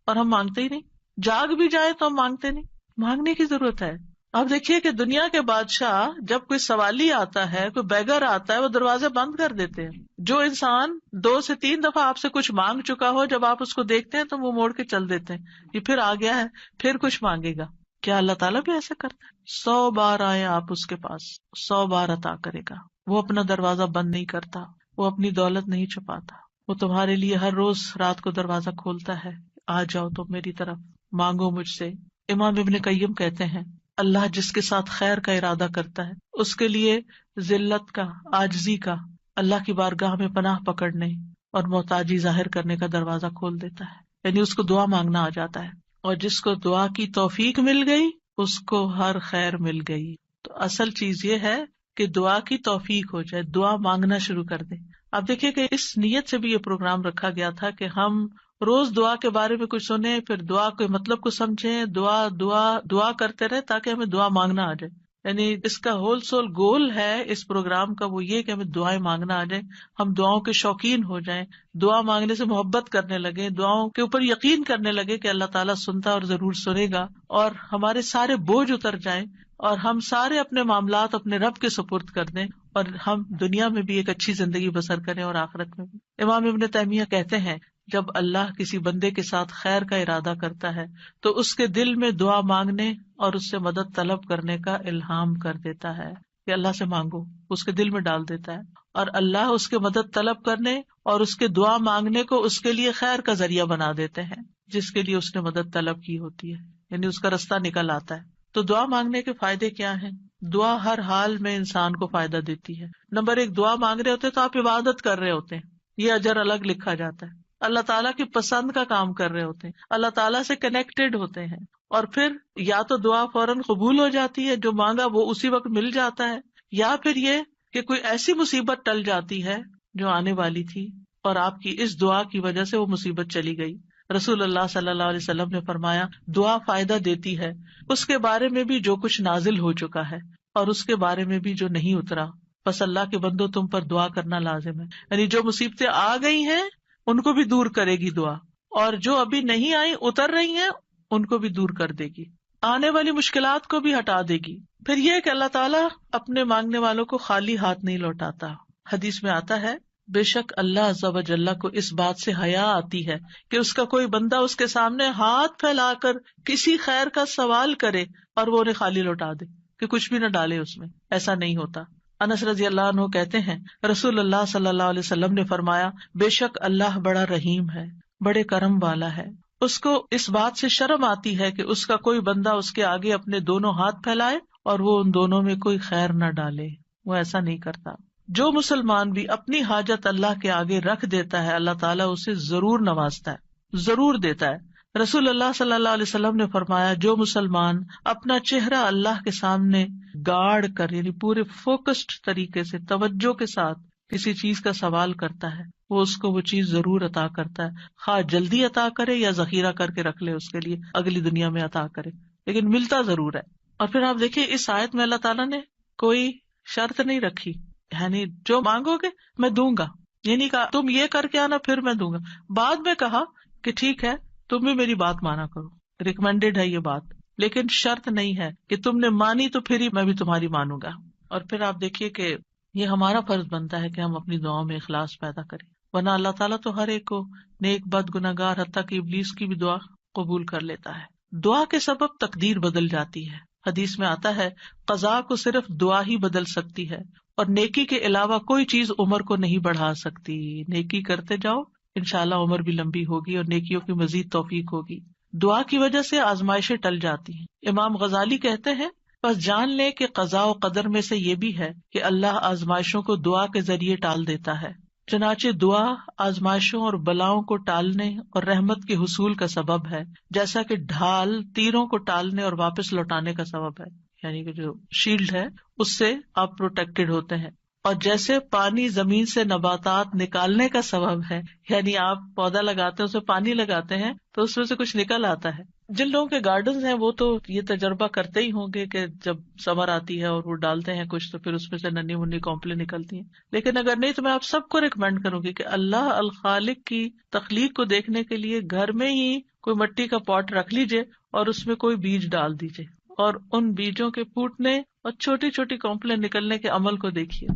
اور ہم مانگتے ہی نہیں۔ جاگ بھی جائے تو ہم مانگتے نہیں۔ مانگنے کی ضرورت ہے۔ اب دیکھیے کہ دنیا کے بادشاہ جب کوئی سوالی آتا ہے، کوئی بیگر آتا ہے، وہ دروازے بند کر دیتے ہیں۔ جو انسان 2 سے 3 دفعہ آپ سے کچھ مانگ چکا ہو، جب آپ اس کو دیکھتے ہیں تو وہ موڑ کے چل دیتے ہیں، یہ پھر آ گیا ہے، پھر کچھ مانگے گا۔ کیا اللہ تعالیٰ بھی ایسا کرتا ہے؟ 100 بار آئے آپ اس کے پاس، 100 بار عطا کرے گا۔ وہ اپنا دروازہ بند نہیں کرتا، وہ اپنی دولت نہیں چھپاتا، وہ تمہارے لیے ہر روز رات کو دروازہ کھولتا ہے، آ جاؤ تم میری طرف، مانگو مجھ سے۔ امام ابن قیم کہتے ہیں اللہ جس کے ساتھ خیر کا ارادہ کرتا ہے اس کے لیے ذلت کا، عاجزی کا، اللہ کی بارگاہ میں پناہ پکڑنے اور محتاجی ظاہر کرنے کا دروازہ کھول دیتا ہے، یعنی اس کو دعا مانگنا آ جاتا ہے۔ اور جس کو دعا کی توفیق مل گئی اس کو ہر خیر مل گئی۔ تو اصل چیز یہ ہے کہ دعا کی توفیق ہو جائے، دعا مانگنا شروع کر دیں۔ آپ دیکھیں کہ اس نیت سے بھی یہ پروگرام رکھا گیا تھا کہ ہم روز دعا کے بارے میں کچھ سنیں، پھر دعا کے مطلب کو سمجھیں، دعا دعا دعا کرتے رہے تاکہ ہمیں دعا مانگنا آ جائے۔ یعنی اس کا ہول سول گول ہے اس پروگرام کا، وہ یہ کہ ہمیں دعائیں مانگنا آ جائے، ہم دعاؤں کے شوقین ہو جائیں، دعا مانگنے سے محبت کرنے لگے، دعاؤں کے اوپر یقین کرنے لگے کہ اللہ تعالیٰ سنتا اور ضرور سنے گا، اور ہمارے سارے بوجھ اتر جائیں اور ہم سارے اپنے معاملات اپنے رب کے سپرد کر دیں، اور ہم دنیا میں بھی ایک اچھی زندگی بسر کریں اور آخرت میں بھی۔ امام ابن تیمیہ کہتے ہیں جب اللہ کسی بندے کے ساتھ خیر کا ارادہ کرتا ہے تو اس کے دل میں دعا مانگنے اور اس سے مدد طلب کرنے کا الہام کر دیتا ہے کہ اللہ سے مانگو، اس کے دل میں ڈال دیتا ہے، اور اللہ اس کے مدد طلب کرنے اور اس کے دعا مانگنے کو اس کے لیے خیر کا ذریعہ بنا دیتے ہیں جس کے لیے اس نے مدد طلب کی ہوتی ہے، یعنی اس کا رستہ نکل آتا ہے۔ تو دعا مانگنے کے فائدے کیا ہیں؟ دعا ہر حال میں انسان کو فائدہ دیتی ہے۔ نمبر 1، دعا مانگ رہے ہوتے تو آپ عبادت کر رہے ہوتے ہیں، یہ اجر الگ لکھا جاتا ہے۔ اللہ تعالیٰ کی پسند کا کام کر رہے ہوتے ہیں، اللہ تعالیٰ سے کنیکٹڈ ہوتے ہیں، اور پھر یا تو دعا فوراً قبول ہو جاتی ہے، جو مانگا وہ اسی وقت مل جاتا ہے، یا پھر یہ کہ کوئی ایسی مصیبت ٹل جاتی ہے جو آنے والی تھی اور آپ کی اس دعا کی وجہ سے وہ مصیبت چلی گئی۔ رسول اللہ صلی اللہ علیہ وسلم نے فرمایا دعا فائدہ دیتی ہے اس کے بارے میں بھی جو کچھ نازل ہو چکا ہے اور اس کے بارے میں بھی جو نہیں اترا، بس اللہ کے بندو تم پر دعا کرنا لازم ہے، یعنی جو مصیبتیں آ گئی ہیں ان کو بھی دور کرے گی دعا، اور جو ابھی نہیں آئی اتر رہی ہیں ان کو بھی دور کر دے گی، آنے والی مشکلات کو بھی ہٹا دے گی۔ پھر یہ کہ اللہ تعالیٰ اپنے مانگنے والوں کو خالی ہاتھ نہیں لوٹاتا۔ حدیث میں آتا ہے بے شک اللہ عز و جل کو اس بات سے حیا آتی ہے کہ اس کا کوئی بندہ اس کے سامنے ہاتھ پھیلا کر کسی خیر کا سوال کرے اور وہ انہیں خالی لوٹا دے، کہ کچھ بھی نہ ڈالے اس میں، ایسا نہیں ہوتا۔ انس رضی اللہ عنہ کہتے ہیں رسول اللہ صلی اللہ علیہ وسلم نے فرمایا بے شک اللہ بڑا رحیم ہے، بڑے کرم والا ہے، اس کو اس بات سے شرم آتی ہے کہ اس کا کوئی بندہ اس کے آگے اپنے دونوں ہاتھ پھیلائے اور وہ ان دونوں میں کوئی خیر نہ ڈالے، وہ ایسا نہیں کرتا۔ جو مسلمان بھی اپنی حاجت اللہ کے آگے رکھ دیتا ہے اللہ تعالیٰ اسے ضرور نوازتا ہے، ضرور دیتا ہے۔ رسول اللہ صلی اللہ علیہ وسلم نے فرمایا جو مسلمان اپنا چہرہ اللہ کے سامنے گاڑ کر، یعنی پورے فوکسڈ طریقے سے توجہ کے ساتھ کسی چیز کا سوال کرتا ہے وہ اس کو وہ چیز ضرور عطا کرتا ہے، خواہ جلدی عطا کرے یا ذخیرہ کر کے رکھ لے اس کے لیے اگلی دنیا میں عطا کرے، لیکن ملتا ضرور ہے۔ اور پھر آپ دیکھیے اس آیت میں اللہ تعالیٰ نے کوئی شرط نہیں رکھی، یعنی جو مانگو گے میں دوں گا، یہ نہیں کہا تم یہ کر کے آنا پھر میں دوں گا، بعد میں کہا کہ ٹھیک ہے تم بھی میری بات مانا کرو، ریکمینڈیڈ ہے یہ بات، لیکن شرط نہیں ہے کہ تم نے مانی تو پھر ہی میں بھی تمہاری مانوں گا۔ اور پھر آپ دیکھیے کہ یہ ہمارا فرض بنتا ہے کہ ہم اپنی دعاؤں میں اخلاص پیدا کریں، ورنہ اللہ تعالیٰ تو ہر ایک کو نیک بد گناہگار حتیٰ کہ ابلیس کی بھی دعا قبول کر لیتا ہے۔ دعا کے سبب تقدیر بدل جاتی ہے، حدیث میں آتا ہے قضاء کو صرف دعا ہی بدل سکتی ہے، اور نیکی کے علاوہ کوئی چیز عمر کو نہیں بڑھا سکتی. نیکی کرتے جاؤ، انشاءاللہ عمر بھی لمبی ہوگی اور نیکیوں کی مزید توفیق ہوگی. دعا کی وجہ سے آزمائشیں ٹل جاتی ہیں. امام غزالی کہتے ہیں بس جان لے کہ قضاء و قدر میں سے یہ بھی ہے کہ اللہ آزمائشوں کو دعا کے ذریعے ٹال دیتا ہے. چنانچہ دعا آزمائشوں اور بلاؤں کو ٹالنے اور رحمت کے حصول کا سبب ہے، جیسا کہ ڈھال تیروں کو ٹالنے اور واپس لوٹانے کا سبب ہے. یعنی کہ جو شیلڈ ہے اس سے آپ پروٹیکٹڈ ہوتے ہیں. اور جیسے پانی زمین سے نباتات نکالنے کا سبب ہے، یعنی آپ پودا لگاتے ہیں، اس میں پانی لگاتے ہیں تو اس میں سے کچھ نکل آتا ہے. جن لوگوں کے گارڈنز ہیں وہ تو یہ تجربہ کرتے ہی ہوں گے کہ جب سمر آتی ہے اور وہ ڈالتے ہیں کچھ تو پھر اس میں سے ننھی منی کونپلیں نکلتی ہیں. لیکن اگر نہیں تو میں آپ سب کو ریکمینڈ کروں گی کہ اللہ الخالق کی تخلیق کو دیکھنے کے لیے گھر میں ہی کوئی مٹی کا پاٹ رکھ لیجئے اور اس میں کوئی بیج ڈال دیجئے اور ان بیجوں کے پھوٹنے اور چھوٹی چھوٹی کونپلیں نکلنے کے عمل کو دیکھیے.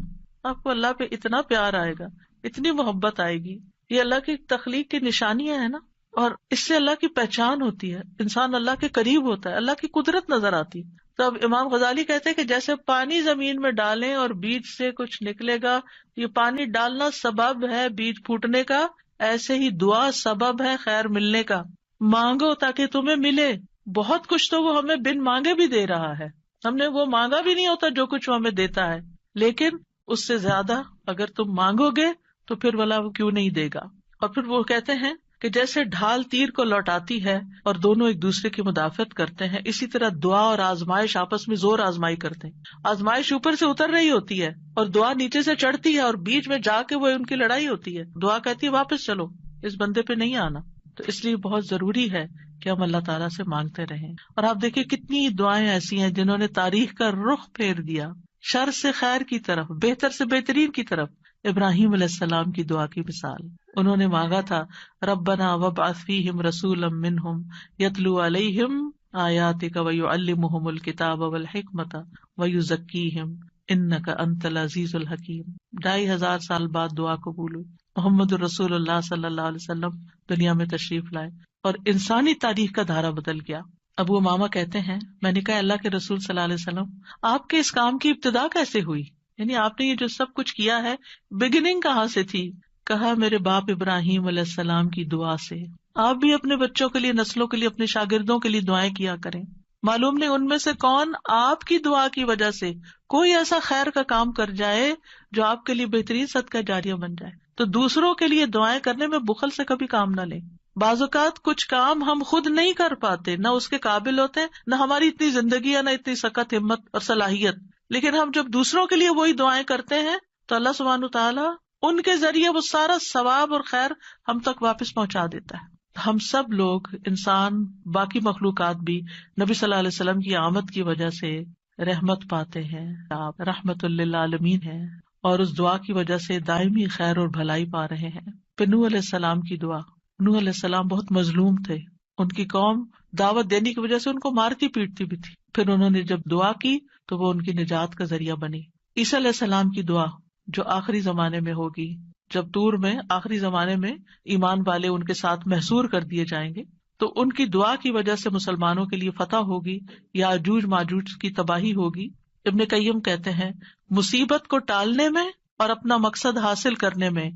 آپ کو اللہ پہ اتنا پیار آئے گا، اتنی محبت آئے گی. یہ اللہ کی تخلیق کی نشانیاں ہیں نا، اور اس سے اللہ کی پہچان ہوتی ہے. انسان اللہ کے قریب ہوتا ہے، اللہ کی قدرت نظر آتی. تو اب امام غزالی کہتے ہیں کہ جیسے پانی زمین میں ڈالیں اور بیج سے کچھ نکلے گا، یہ پانی ڈالنا سبب ہے بیج پھوٹنے کا، ایسے ہی دعا سبب ہے خیر ملنے کا. مانگو تاکہ تمہیں ملے. بہت کچھ تو وہ ہمیں بن مانگے بھی دے رہا ہے، ہم نے وہ مانگا بھی نہیں ہوتا جو کچھ وہ ہمیں دیتا ہے، لیکن اس سے زیادہ اگر تم مانگو گے تو پھر والا وہ کیوں نہیں دے گا. اور پھر وہ کہتے ہیں کہ جیسے ڈھال تیر کو لوٹاتی ہے اور دونوں ایک دوسرے کی مدافعت کرتے ہیں، اسی طرح دعا اور آزمائش آپس میں زور آزمائی کرتے ہیں. آزمائش اوپر سے اتر رہی ہوتی ہے اور دعا نیچے سے چڑھتی ہے اور بیچ میں جا کے وہ ان کی لڑائی ہوتی ہے. دعا کہتی ہے واپس چلو، اس بندے پہ نہیں آنا. تو اس لیے بہت ضروری ہے کہ ہم اللہ تعالیٰ سے مانگتے رہیں. اور آپ دیکھیں کتنی دعائیں ایسی ہیں جنہوں نے تاریخ کا رخ پھیر دیا، شر سے خیر کی طرف، بہتر سے بہترین کی طرف. ابراہیم علیہ السلام کی دعا کی مثال، انہوں نے مانگا تھا ربنا وابعث فیہم رسولا منہم یتلو علیہم آیاتک ویعلمہم الکتاب والحکمت ویزکیہم انک انت العزیز الحکیم. 2500 سال بعد دعا قبول ہوئی. محمد رسول اللہ صلی اللہ علیہ وسلم دنیا میں تشریف لائے اور انسانی تاریخ کا دھارا بدل گیا. ابو امامہ کہتے ہیں میں نے کہا اللہ کے رسول صلی اللہ علیہ وسلم آپ کے اس کام کی ابتدا کیسے ہوئی، یعنی آپ نے یہ جو سب کچھ کیا ہے بگننگ کہاں سے تھی؟ کہا میرے باپ ابراہیم علیہ السلام کی دعا سے. آپ بھی اپنے بچوں کے لیے، نسلوں کے لیے، اپنے شاگردوں کے لیے دعائیں کیا کریں. معلوم نہیں ان میں سے کون آپ کی دعا کی وجہ سے کوئی ایسا خیر کا کام کر جائے جو آپ کے لیے بہترین صدقہ جاریہ بن جائے. تو دوسروں کے لیے دعائیں کرنے میں بخل سے کبھی کام نہ لیں. بعض اوقات کچھ کام ہم خود نہیں کر پاتے، نہ اس کے قابل ہوتے، نہ ہماری اتنی زندگی ہے، نہ اتنی سخت ہمت اور صلاحیت، لیکن ہم جب دوسروں کے لیے وہی دعائیں کرتے ہیں تو اللہ سبحانہ تعالیٰ ان کے ذریعے وہ سارا ثواب اور خیر ہم تک واپس پہنچا دیتا ہے. ہم سب لوگ، انسان، باقی مخلوقات بھی نبی صلی اللہ علیہ وسلم کی آمد کی وجہ سے رحمت پاتے ہیں. آپ رحمت للعالمین ہیں اور اس دعا کی وجہ سے دائمی خیر اور بھلائی پا رہے ہیں. پھر نوح علیہ السلام کی دعا. نوح علیہ السلام بہت مظلوم تھے، ان کی قوم دعوت دینے کی وجہ سے ان کو مارتی پیٹتی بھی تھی. پھر انہوں نے جب دعا کی تو وہ ان کی نجات کا ذریعہ بنی. عیسیٰ علیہ السلام کی دعا جو آخری زمانے میں ہوگی، جب طور میں آخری زمانے میں ایمان والے ان کے ساتھ محصور کر دیے جائیں گے، تو ان کی دعا کی وجہ سے مسلمانوں کے لیے فتح ہوگی، یاجوج ماجوج کی تباہی ہوگی. ابن قیم کہتے ہیں مصیبت کو ٹالنے میں اور اپنا مقصد حاصل کرنے میں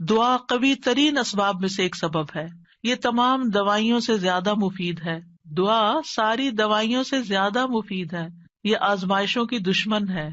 دعا قوی ترین اسباب میں سے ایک سبب ہے. یہ تمام دوائیوں سے زیادہ مفید ہے. دعا ساری دوائیوں سے زیادہ مفید ہے. یہ آزمائشوں کی دشمن ہے.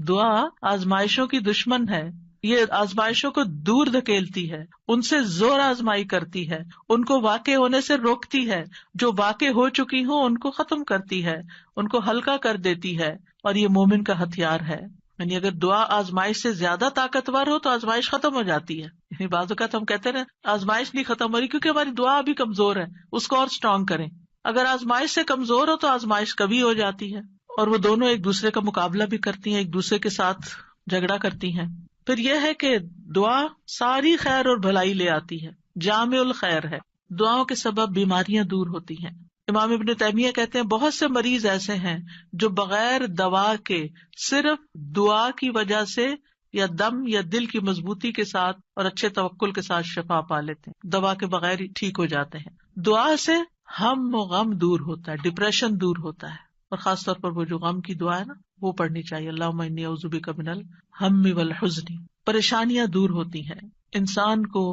دعا آزمائشوں کی دشمن ہے. یہ آزمائشوں کو دور دھکیلتی ہے، ان سے زور آزمائی کرتی ہے، ان کو واقع ہونے سے روکتی ہے، جو واقع ہو چکی ہوں ان کو ختم کرتی ہے، ان کو ہلکا کر دیتی ہے، اور یہ مومن کا ہتھیار ہے. یعنی اگر دعا آزمائش سے زیادہ طاقتور ہو تو آزمائش ختم ہو جاتی ہے. یعنی بعض اوقات ہم کہتے ہیں آزمائش نہیں ختم ہو رہی کیونکہ ہماری دعا ابھی کمزور ہے، اس کو اور اسٹرانگ کریں. اگر آزمائش سے کمزور ہو تو آزمائش کبھی ہو جاتی ہے، اور وہ دونوں ایک دوسرے کا مقابلہ بھی کرتی ہیں، ایک دوسرے کے ساتھ جھگڑا کرتی ہیں. پھر یہ ہے کہ دعا ساری خیر اور بھلائی لے آتی ہے، جامع الخیر ہے. دعاؤں کے سبب بیماریاں دور ہوتی ہیں. امام ابن تیمیہ کہتے ہیں بہت سے مریض ایسے ہیں جو بغیر دوا کے صرف دعا کی وجہ سے یا دم یا دل کی مضبوطی کے ساتھ اور اچھے توکل کے ساتھ شفا پا لیتے ہیں، دوا کے بغیر ہی ٹھیک ہو جاتے ہیں. دعا سے ہم و غم دور ہوتا ہے، ڈپریشن دور ہوتا ہے. اور خاص طور پر وہ جو غم کی دعا ہے نا وہ پڑھنی چاہیے. اللہم انی اعوذ بک من الہم والحزن. پریشانیاں دور ہوتی ہیں انسان کو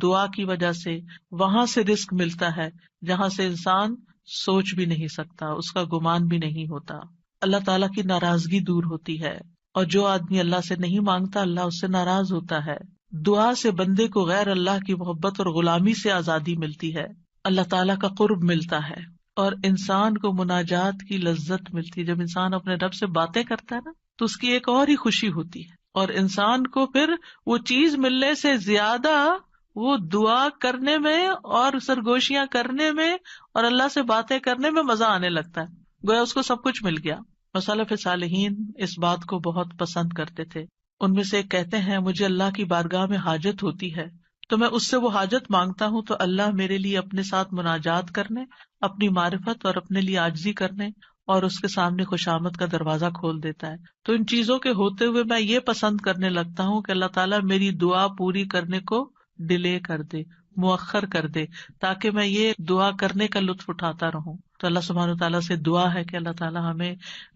دعا کی وجہ سے. وہاں سے رزق ملتا ہے جہاں سے انسان سوچ بھی نہیں سکتا, اس کا گمان بھی نہیں ہوتا. اللہ تعالیٰ کی ناراضگی دور ہوتی ہے, اور جو آدمی اللہ سے نہیں مانگتا اللہ اس سے ناراض ہوتا ہے. دعا سے بندے کو غیر اللہ کی محبت اور غلامی سے آزادی ملتی ہے, اللہ تعالیٰ کا قرب ملتا ہے, اور انسان کو مناجات کی لذت ملتی ہے. جب انسان اپنے رب سے باتیں کرتا ہے نا تو اس کی ایک اور ہی خوشی ہوتی ہے, اور انسان کو پھر وہ چیز ملنے سے زیادہ وہ دعا کرنے میں اور سرگوشیاں کرنے میں اور اللہ سے باتیں کرنے میں مزہ آنے لگتا ہے, گویا اس کو سب کچھ مل گیا. سلف صالحین اس بات کو بہت پسند کرتے تھے. ان میں سے ایک کہتے ہیں مجھے اللہ کی بارگاہ میں حاجت ہوتی ہے تو میں اس سے وہ حاجت مانگتا ہوں تو اللہ میرے لیے اپنے ساتھ مناجات کرنے, اپنی معرفت اور اپنے لیے عاجزی کرنے اور اس کے سامنے خوشامد کا دروازہ کھول دیتا ہے. تو ان چیزوں کے ہوتے ہوئے میں یہ پسند کرنے لگتا ہوں کہ اللہ تعالیٰ میری دعا پوری کرنے کو ڈیلے کر دے, مؤخر کر دے, تاکہ میں یہ دعا کرنے کا لطف اٹھاتا رہوں. تو اللہ سبحانہ تعالیٰ سے دعا ہے کہ اللہ تعالیٰ ہمیں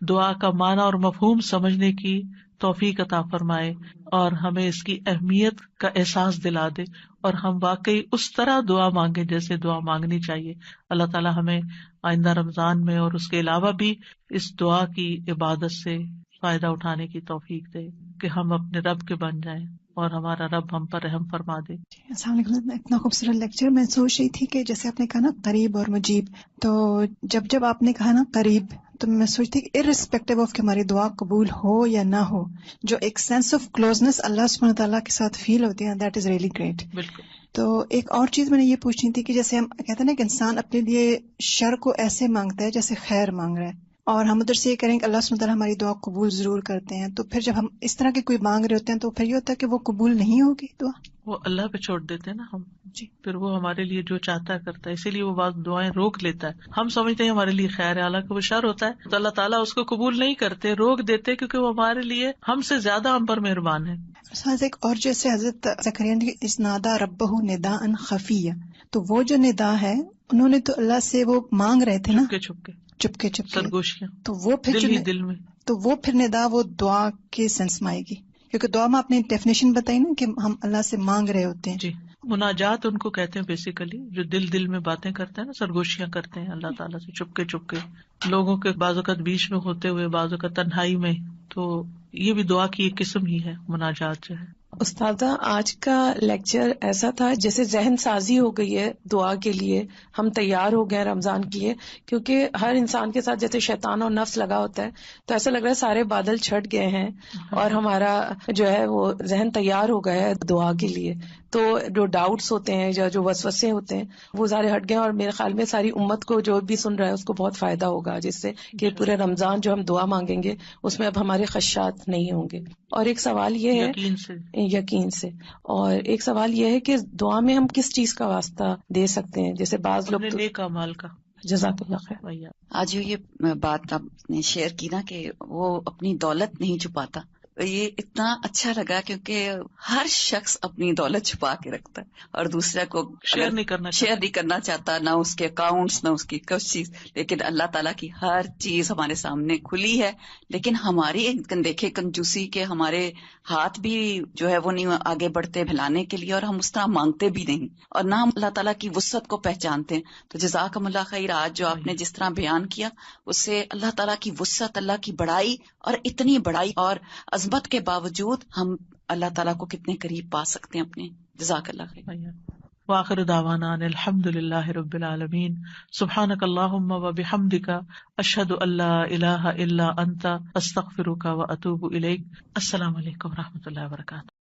دعا کا معنی اور مفہوم سمجھنے کی توفیق عطا فرمائے اور ہمیں اس کی اہمیت کا احساس دلا دے, اور ہم واقعی اس طرح دعا مانگے جیسے دعا مانگنی چاہیے. اللہ تعالیٰ ہمیں آئندہ رمضان میں اور اس کے علاوہ بھی اس دعا کی عبادت سے فائدہ اٹھانے کی توفیق دے کہ ہم اپنے رب کے بن جائیں اور ہمارا رب ہم پر رحم فرما دے. السلام علیکم. اتنا خوبصورت لیکچر. میں سوچ رہی تھی کہ جیسے آپ نے کہا نا قریب اور مجیب, تو جب آپ نے کہا نا قریب تو میں سوچتی کہ ارسپیکٹو آف کہ ہماری دعا قبول ہو یا نہ ہو, جو ایک سینس آف کلوزنس اللہ سبحانہ تعالیٰ کے ساتھ فیل ہوتی ہے, دیٹ از ریئلی گریٹ. بالکل. تو ایک اور چیز میں نے یہ پوچھنی تھی کہ جیسے ہم کہتے ہیں نا کہ انسان اپنے لیے شر کو ایسے مانگتا ہے جیسے خیر مانگ رہا ہے, اور ہم ادھر سے یہ کریں کہ اللہ سبحانہ تعالیٰ ہماری دعا قبول ضرور کرتے ہیں, تو پھر جب ہم اس طرح کے کوئی مانگ رہے ہوتے ہیں تو پھر یہ ہوتا ہے کہ وہ قبول نہیں ہوگی دعا, وہ اللہ پہ چھوڑ دیتے ہیں نا ہم جی, پھر وہ ہمارے لیے جو چاہتا ہے کرتا ہے, اسی لیے وہ بعض دعائیں روک لیتا ہے. ہم سمجھتے ہیں ہمارے لیے خیر ہے, حالانکہ وہ شر ہوتا ہے, تو اللہ تعالیٰ اس کو قبول نہیں کرتے, روک دیتے, کیونکہ وہ ہمارے لیے ہم سے زیادہ ہم پر مہربان ہے. ایک اور جیسے حضرت زکریا نے اسنادا ربہ نداء خفیہ, تو وہ جو ندا ہے انہوں نے تو اللہ سے وہ مانگ رہے تھے نا چپکے سرگوشیاں, تو وہ پھر دل ہی دل میں, تو وہ پھر ندا وہ دعا کے سینس میں آئے گی, کیونکہ دعا میں اپنی ڈیفینیشن بتائی نا کہ ہم اللہ سے مانگ رہے ہوتے ہیں. جی, مناجات ان کو کہتے ہیں بیسیکلی, جو دل میں باتیں کرتے ہیں نا, سرگوشیاں کرتے ہیں اللہ تعالیٰ سے چپکے لوگوں کے بعض اوقات بیچ میں ہوتے ہوئے, بعض اوقات تنہائی میں, تو یہ بھی دعا کی ایک قسم ہی ہے مناجات جو ہے. استاذہ آج کا لیکچر ایسا تھا جیسے ذہن سازی ہو گئی ہے دعا کے لیے, ہم تیار ہو گئے رمضان کے لیے, کیونکہ ہر انسان کے ساتھ جیسے شیطان اور نفس لگا ہوتا ہے, تو ایسا لگ رہا ہے سارے بادل چھٹ گئے ہیں اور ہمارا جو ہے وہ ذہن تیار ہو گیا ہے دعا کے لیے. تو جو ڈاؤٹس ہوتے ہیں یا جو وسوسے ہوتے ہیں وہ سارے ہٹ گئے, اور میرے خیال میں ساری امت کو جو بھی سن رہا ہے اس کو بہت فائدہ ہوگا, جس سے کہ پورے رمضان جو ہم دعا مانگیں گے اس میں اب ہمارے خدشات نہیں ہوں گے. اور ایک سوال یہ ہے یقین سے, اور ایک سوال یہ ہے کہ دعا میں ہم کس چیز کا واسطہ دے سکتے ہیں, جیسے بعض لوگ نیک اعمال کا. جزاک اللہ خیر. آج یہ بات آپ نے شیئر کی نا کہ وہ اپنی دولت نہیں چھپاتا, یہ اتنا اچھا لگا کیونکہ ہر شخص اپنی دولت چھپا کے رکھتا ہے اور دوسرے کو شیئر نہیں کرنا چاہتا, نہ اس کے اکاؤنٹس نہ اس کی کچھ چیز. لیکن اللہ تعالیٰ کی ہر چیز ہمارے سامنے کھلی ہے, لیکن ہماری دیکھے کنجوسی کے ہمارے ہاتھ بھی جو ہے وہ نہیں آگے بڑھتے بھلانے کے لیے, اور ہم اس طرح مانگتے بھی نہیں, اور نہ ہم اللہ تعالیٰ کی وسعت کو پہچانتے ہیں. تو جزاکم اللہ خیر, آج جو آپ نے جس طرح بیان کیا اس سے اللہ تعالیٰ کی وسعت, اللہ کی بڑائی, اور اتنی بڑائی اور عظمت کے باوجود ہم اللہ تعالیٰ کو کتنے قریب پا سکتے ہیں اپنے. جزاک اللہ خیر. وآخر دعوانا الحمد للہ رب العالمین. سبحانک اللہم و بحمدک, اشہد ان لا الہ الا انت, استغفرک و اتوب الیک. السلام علیکم و رحمۃ اللہ وبرکاتہ.